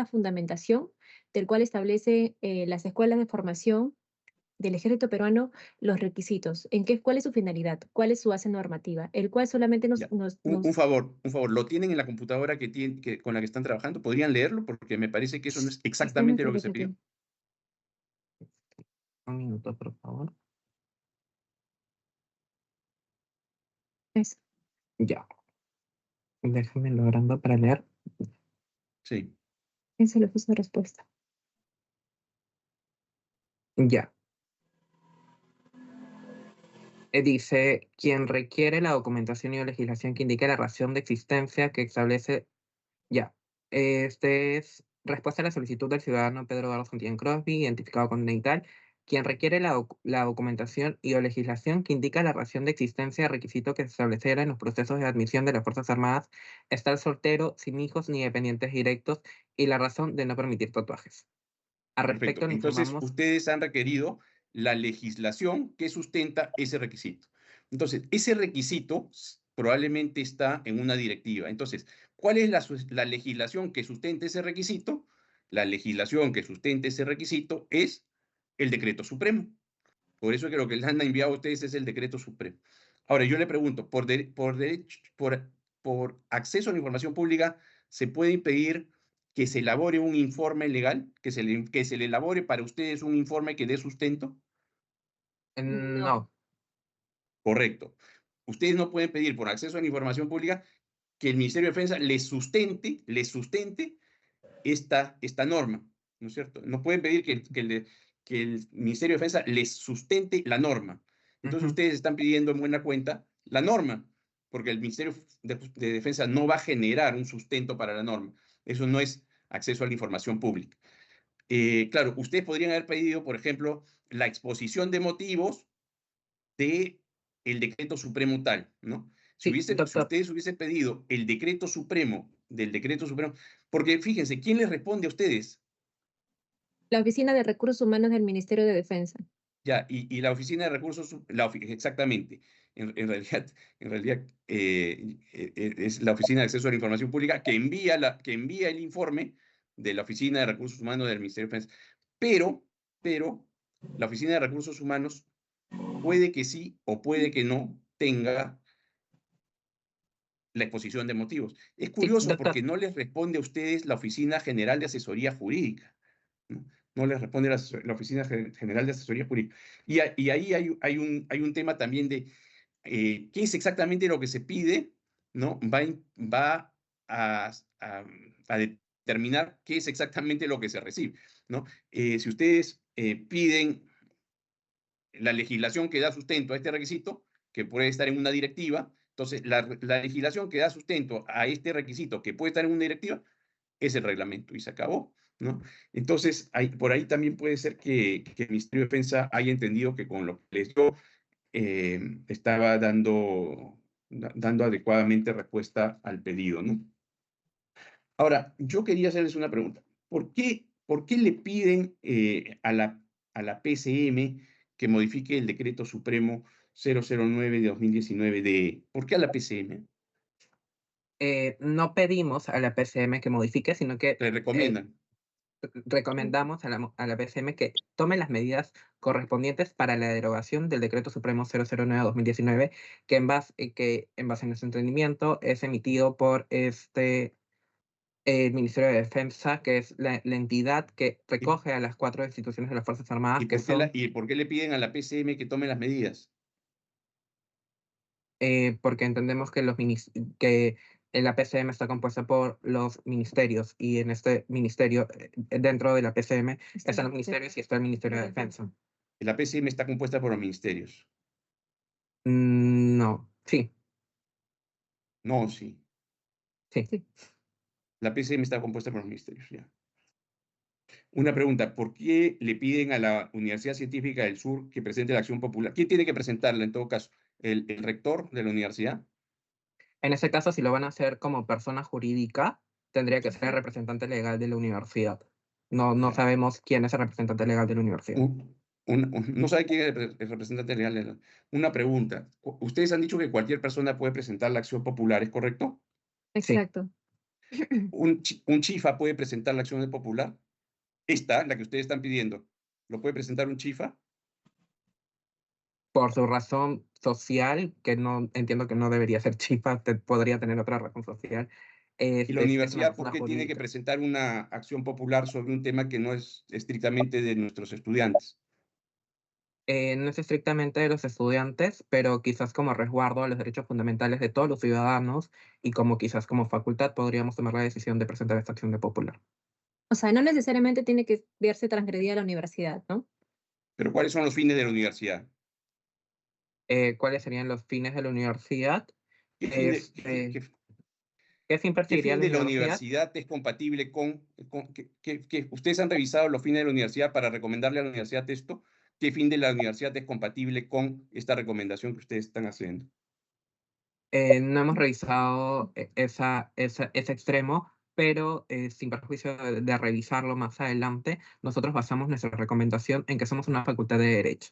fundamentación del cual establece las escuelas de formación del Ejército Peruano los requisitos, cuál es su finalidad, cuál es su base normativa, el cual solamente Un favor, ¿lo tienen en la computadora con la que están trabajando? ¿Podrían leerlo? Porque me parece que eso no es exactamente lo que se pidió. Un minuto, por favor. Eso. Ya. Déjame logrando para leer. Sí. Esa es la justa respuesta. Ya. Dice, quien requiere la documentación y o legislación que indique la razón de existencia que establece... Ya. Este es respuesta a la solicitud del ciudadano Pedro Eduardo Santillán Crosby, identificado con DENTAL, quien requiere la documentación y o legislación que indica la razón de existencia requisito que se estableciera en los procesos de admisión de las Fuerzas Armadas, estar soltero, sin hijos ni dependientes directos, y la razón de no permitir tatuajes. Al respecto, Perfecto. Entonces, ustedes han requerido la legislación que sustenta ese requisito. Entonces, ese requisito probablemente está en una directiva. Entonces, ¿cuál es la legislación que sustente ese requisito? La legislación que sustente ese requisito es el decreto supremo. Por eso que lo que les han enviado a ustedes es el decreto supremo. Ahora, yo le pregunto, por acceso a la información pública, ¿se puede impedir que se elabore un informe legal? ¿Que se le elabore para ustedes un informe que dé sustento? No. Correcto. Ustedes no pueden pedir por acceso a la información pública que el Ministerio de Defensa les sustente esta norma, ¿no es cierto? No pueden pedir que el Ministerio de Defensa les sustente la norma. Entonces ustedes están pidiendo en buena cuenta la norma, porque el Ministerio de Defensa no va a generar un sustento para la norma. Eso no es acceso a la información pública. Claro, ustedes podrían haber pedido, por ejemplo, la exposición de motivos del decreto supremo tal, ¿no? Si ustedes hubiesen pedido el decreto supremo del decreto supremo, porque fíjense, ¿quién les responde a ustedes? La Oficina de Recursos Humanos del Ministerio de Defensa. Ya, y la Oficina de Recursos, exactamente, en realidad es la Oficina de Acceso a la Información Pública que envía el informe de la Oficina de Recursos Humanos del Ministerio de Defensa. Pero la Oficina de Recursos Humanos puede que sí o puede que no tenga la exposición de motivos. Es curioso porque no les responde a ustedes la Oficina General de Asesoría Jurídica, ¿no? No les responde la Oficina General de Asesoría Jurídica. Y ahí hay un tema también de qué es exactamente lo que se pide, ¿no? Va a determinar qué es exactamente lo que se recibe, ¿no? Si ustedes piden la legislación que da sustento a este requisito, que puede estar en una directiva, entonces la legislación que da sustento a este requisito, que puede estar en una directiva, es el reglamento y se acabó, ¿no? Entonces, por ahí también puede ser que el Ministerio de Defensa haya entendido que con lo que les dio estaba dando adecuadamente respuesta al pedido, ¿no? Ahora, yo quería hacerles una pregunta. ¿Por qué le piden a la PCM que modifique el decreto supremo 009 de 2019 ¿por qué a la PCM? No pedimos a la PCM que modifique, sino que Le recomiendan. recomendamos a la PCM que tome las medidas correspondientes para la derogación del decreto supremo 009 de 2019, que en base a nuestro entendimiento es emitido por el Ministerio de Defensa, que es la entidad que recoge a las 4 instituciones de las Fuerzas Armadas. ¿Y por qué le piden a la PCM que tome las medidas? Porque entendemos que la PCM está compuesta por los ministerios, y en este ministerio, dentro de la PCM, están los ministerios y está el Ministerio de Defensa. La PCM está compuesta por los ministerios. No, sí. No, sí. Sí. La PCM está compuesta por los ministerios, ya. Una pregunta, ¿por qué le piden a la Universidad Científica del Sur que presente la acción popular? ¿Quién tiene que presentarla en todo caso? ¿El rector de la universidad? En ese caso, si lo van a hacer como persona jurídica, tendría que ser el representante legal de la universidad. No sabemos quién es el representante legal de la universidad. No sabe quién es el representante legal. Una pregunta. Ustedes han dicho que cualquier persona puede presentar la acción popular, ¿es correcto? Exacto. ¿Un chifa puede presentar la acción popular? La que ustedes están pidiendo, ¿lo puede presentar un chifa? Por su razón social, que no entiendo que no debería ser chifa, podría tener otra razón social. ¿Y la universidad por qué tiene que presentar una acción popular sobre un tema que no es estrictamente de nuestros estudiantes? No es estrictamente de los estudiantes, pero quizás como resguardo a los derechos fundamentales de todos los ciudadanos, y quizás como facultad podríamos tomar la decisión de presentar esta acción popular. O sea, no necesariamente tiene que verse transgredida la universidad, ¿no? ¿Pero cuáles son los fines de la universidad? ¿Cuáles serían los fines de la universidad? ¿Qué fin perseguiría de la universidad es compatible con que ustedes han revisado los fines de la universidad para recomendarle a la universidad esto? ¿Qué fin de la universidad es compatible con esta recomendación que ustedes están haciendo? No hemos revisado ese extremo, pero sin perjuicio de revisarlo más adelante, nosotros basamos nuestra recomendación en que somos una facultad de Derecho.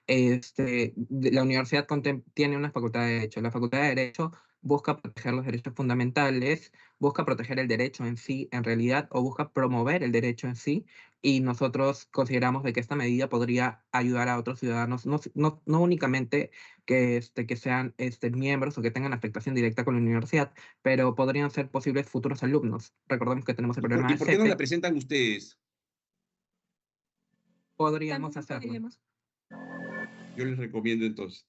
la universidad tiene una facultad de Derecho. La facultad de Derecho busca proteger los derechos fundamentales, busca proteger el derecho en sí, en realidad, o busca promover el derecho en sí, y nosotros consideramos de que esta medida podría ayudar a otros ciudadanos, no únicamente que sean miembros o que tengan afectación directa con la universidad, pero podrían ser posibles futuros alumnos. Recordemos que tenemos el problema ¿Y de por qué no la CEPE, presentan ustedes? podríamos También hacerlo. podríamos. Yo les recomiendo entonces.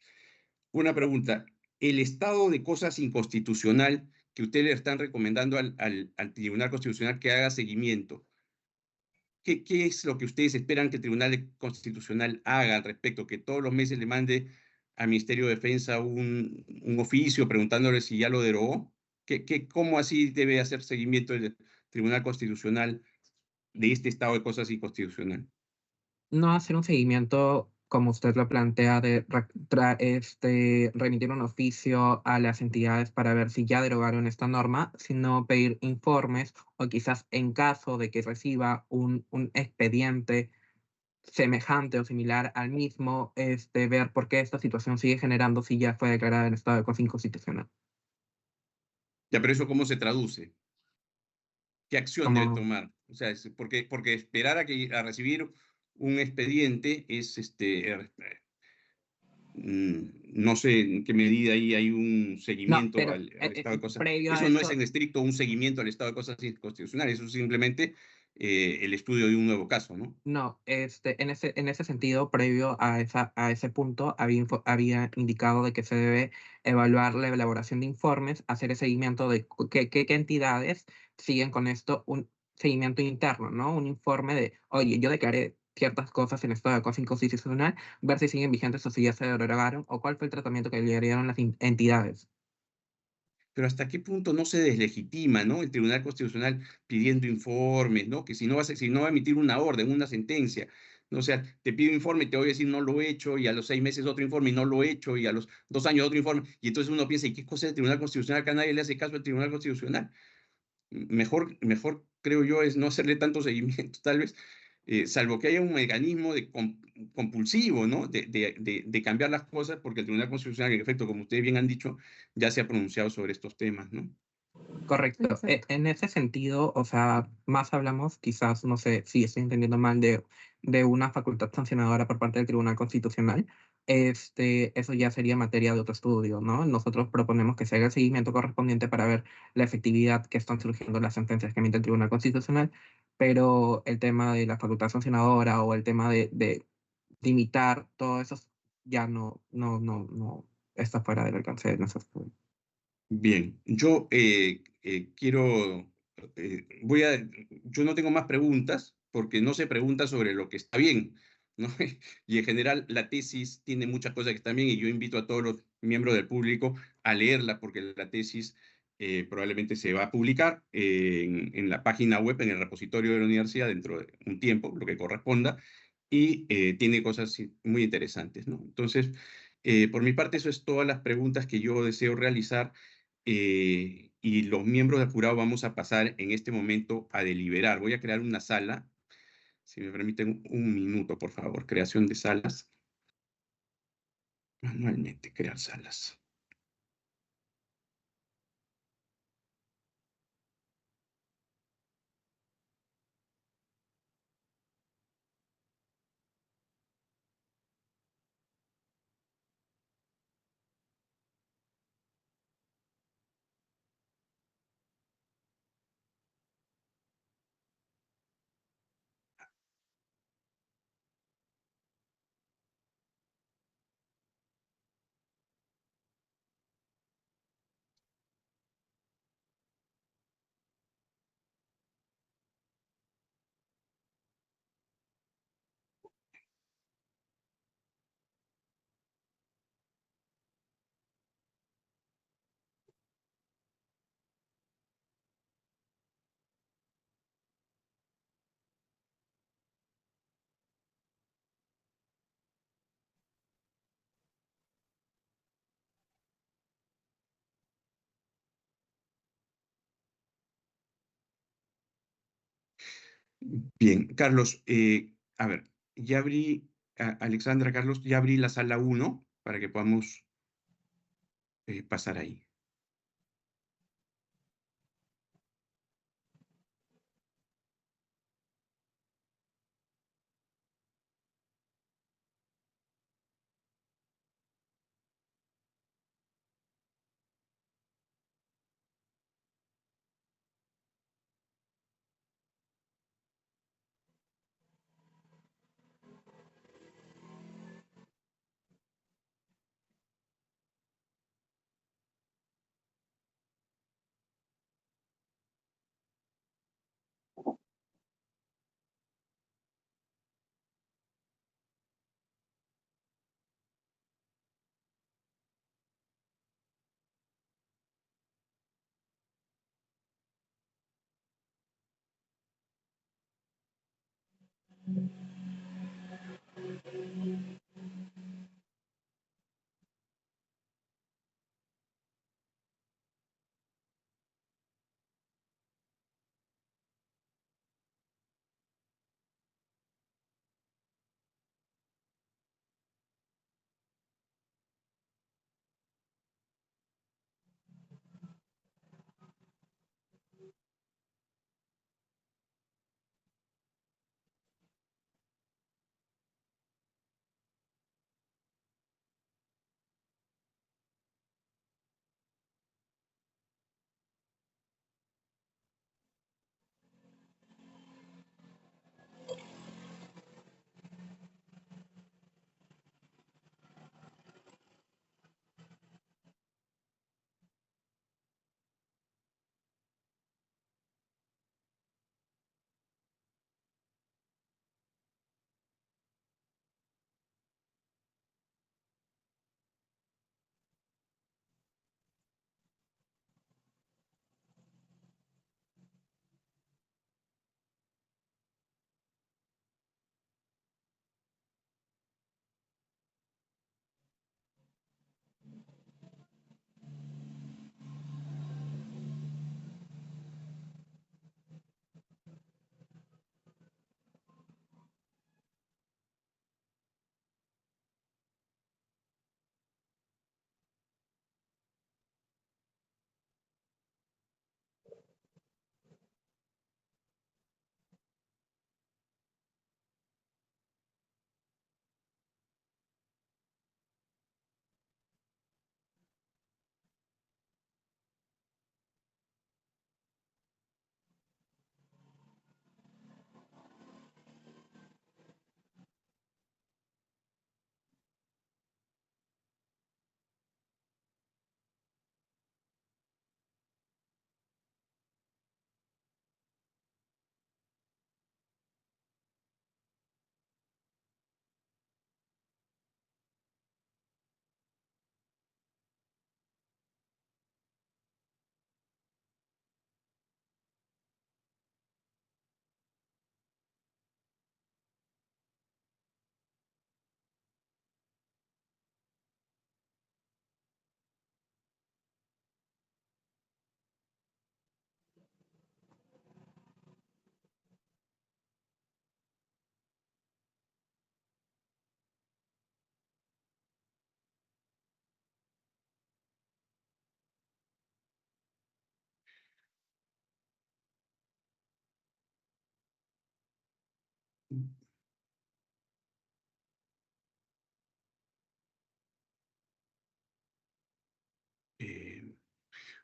Una pregunta. El estado de cosas inconstitucional que ustedes le están recomendando al Tribunal Constitucional que haga seguimiento, ¿qué es lo que ustedes esperan que el Tribunal Constitucional haga al respecto? ¿Que todos los meses le mande al Ministerio de Defensa un oficio preguntándole si ya lo derogó? ¿Cómo así debe hacer seguimiento el Tribunal Constitucional de este estado de cosas inconstitucional? No hacer un seguimiento, como usted lo plantea, de remitir un oficio a las entidades para ver si ya derogaron esta norma, sino pedir informes o quizás en caso de que reciba un expediente semejante o similar al mismo, ver por qué esta situación sigue generando si ya fue declarada en estado de cosa inconstitucional. Ya, pero eso ¿cómo se traduce? ¿Qué acción debe Como, tomar? O sea, porque esperar a recibir un expediente es, no sé en qué medida ahí hay un no, seguimiento pero al estado de cosas. previo a Eso no es eso, en estricto un seguimiento al estado de cosas constitucionales, eso es simplemente el estudio de un nuevo caso, ¿no? no, en ese sentido, previo a ese punto, había indicado de que se debe evaluar la elaboración de informes, hacer el seguimiento de qué entidades siguen con esto, un seguimiento interno, ¿no? Un informe de, oye, yo declaré ciertas cosas en estado de cosa inconstitucional, ver si siguen vigentes o si ya se derogaron, o cuál fue el tratamiento que le dieron las entidades. Pero hasta qué punto no se deslegitima, ¿no? El Tribunal Constitucional pidiendo informes, ¿no? Que si no va a emitir una orden, una sentencia, ¿no? O sea, te pido informe, te voy a decir no lo he hecho, y a los 6 meses otro informe y no lo he hecho, y a los 2 años otro informe, y entonces uno piensa, ¿y qué cosa es el Tribunal Constitucional? Que a nadie le hace caso al Tribunal Constitucional. Mejor creo yo es no hacerle tanto seguimiento, tal vez, salvo que haya un mecanismo compulsivo, ¿no? De cambiar las cosas, porque el Tribunal Constitucional, en efecto, como ustedes bien han dicho, ya se ha pronunciado sobre estos temas, ¿no? Correcto. Exacto. En ese sentido, o sea, más hablamos, quizás, no sé si estoy entendiendo mal, de una facultad sancionadora por parte del Tribunal Constitucional. Eso ya sería materia de otro estudio, ¿no? Nosotros proponemos que se haga el seguimiento correspondiente para ver la efectividad que están surgiendo las sentencias que emite el Tribunal Constitucional, pero el tema de la facultad sancionadora o el tema de limitar todo eso ya no está fuera del alcance de nuestro estudio. Bien, yo yo no tengo más preguntas porque no se pregunta sobre lo que está bien, ¿no? Y en general la tesis tiene muchas cosas que están bien y yo invito a todos los miembros del público a leerla porque la tesis probablemente se va a publicar en la página web, en el repositorio de la universidad dentro de un tiempo, lo que corresponda, y tiene cosas muy interesantes, ¿no? Entonces, por mi parte, eso es todas las preguntas que yo deseo realizar. Y los miembros del jurado vamos a pasar en este momento a deliberar. Voy a crear una sala. Si me permiten un minuto, por favor. Creación de salas. Manualmente crear salas. Bien, Carlos, a ver, ya abrí Alexandra, Carlos, ya abrí la sala 1 para que podamos pasar ahí.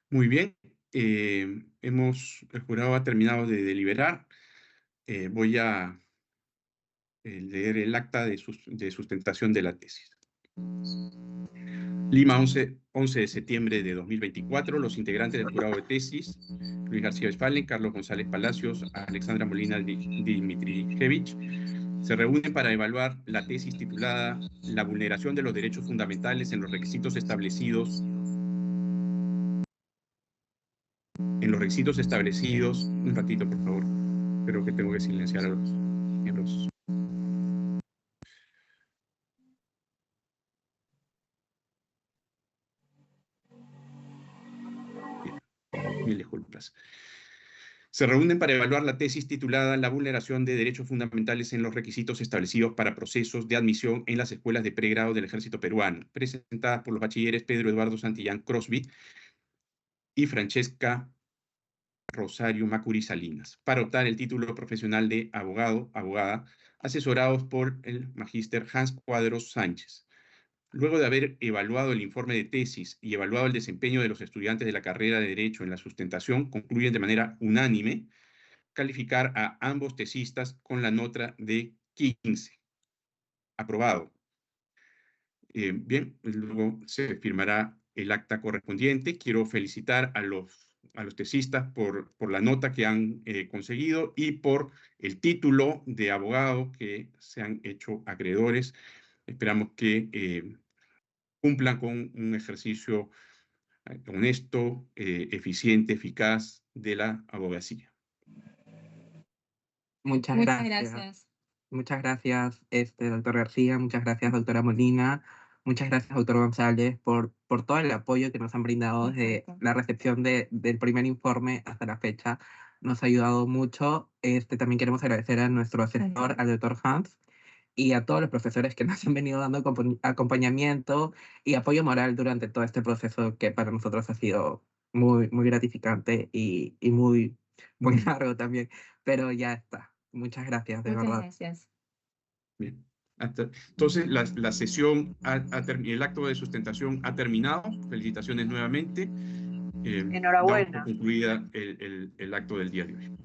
Muy bien. El jurado ha terminado de deliberar. Voy a leer el acta de sustentación de la tesis. Lima, 11 de septiembre de 2024. Los integrantes del jurado de tesis: Luis García Westphalen, Carlos González Palacios, Alexandra Molina Dimitrievich, se reúnen para evaluar la tesis titulada La vulneración de los derechos fundamentales en los requisitos establecidos. Un ratito, por favor. Creo que tengo que silenciar a los miembros. Bien, mil disculpas. Se reúnen para evaluar la tesis titulada La vulneración de derechos fundamentales en los requisitos establecidos para procesos de admisión en las escuelas de pregrado del Ejército Peruano, presentada por los bachilleres Pedro Eduardo Santillán Crosby y Francesca Rosario Macuri Salinas, para optar el título profesional de abogado, abogada, asesorados por el magíster Hans Cuadros Sánchez. Luego de haber evaluado el informe de tesis y evaluado el desempeño de los estudiantes de la carrera de Derecho en la sustentación, concluyen de manera unánime calificar a ambos tesistas con la nota de 15. Aprobado. Bien, luego se firmará el acta correspondiente. Quiero felicitar a los tesistas por la nota que han conseguido y por el título de abogado que se han hecho acreedores. Esperamos que cumplan con un ejercicio honesto, eficiente, eficaz de la abogacía. Muchas gracias. Muchas gracias, doctor García. Muchas gracias, doctora Molina. Muchas gracias, doctor González, por todo el apoyo que nos han brindado desde la recepción del primer informe hasta la fecha. Nos ha ayudado mucho. También queremos agradecer a nuestro asesor, al doctor Hans, y a todos los profesores que nos han venido dando acompañamiento y apoyo moral durante todo este proceso que para nosotros ha sido muy, muy gratificante y muy, muy largo también. Pero ya está. Muchas gracias, de verdad. Muchas gracias. Bien. Entonces, la sesión, el acto de sustentación ha terminado. Felicitaciones nuevamente. Enhorabuena. Damos por concluida el acto del día de hoy.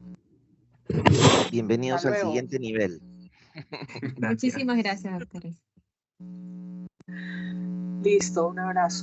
Bienvenidos Hasta al luego. siguiente nivel. Muchísimas gracias, doctores. Listo, un abrazo.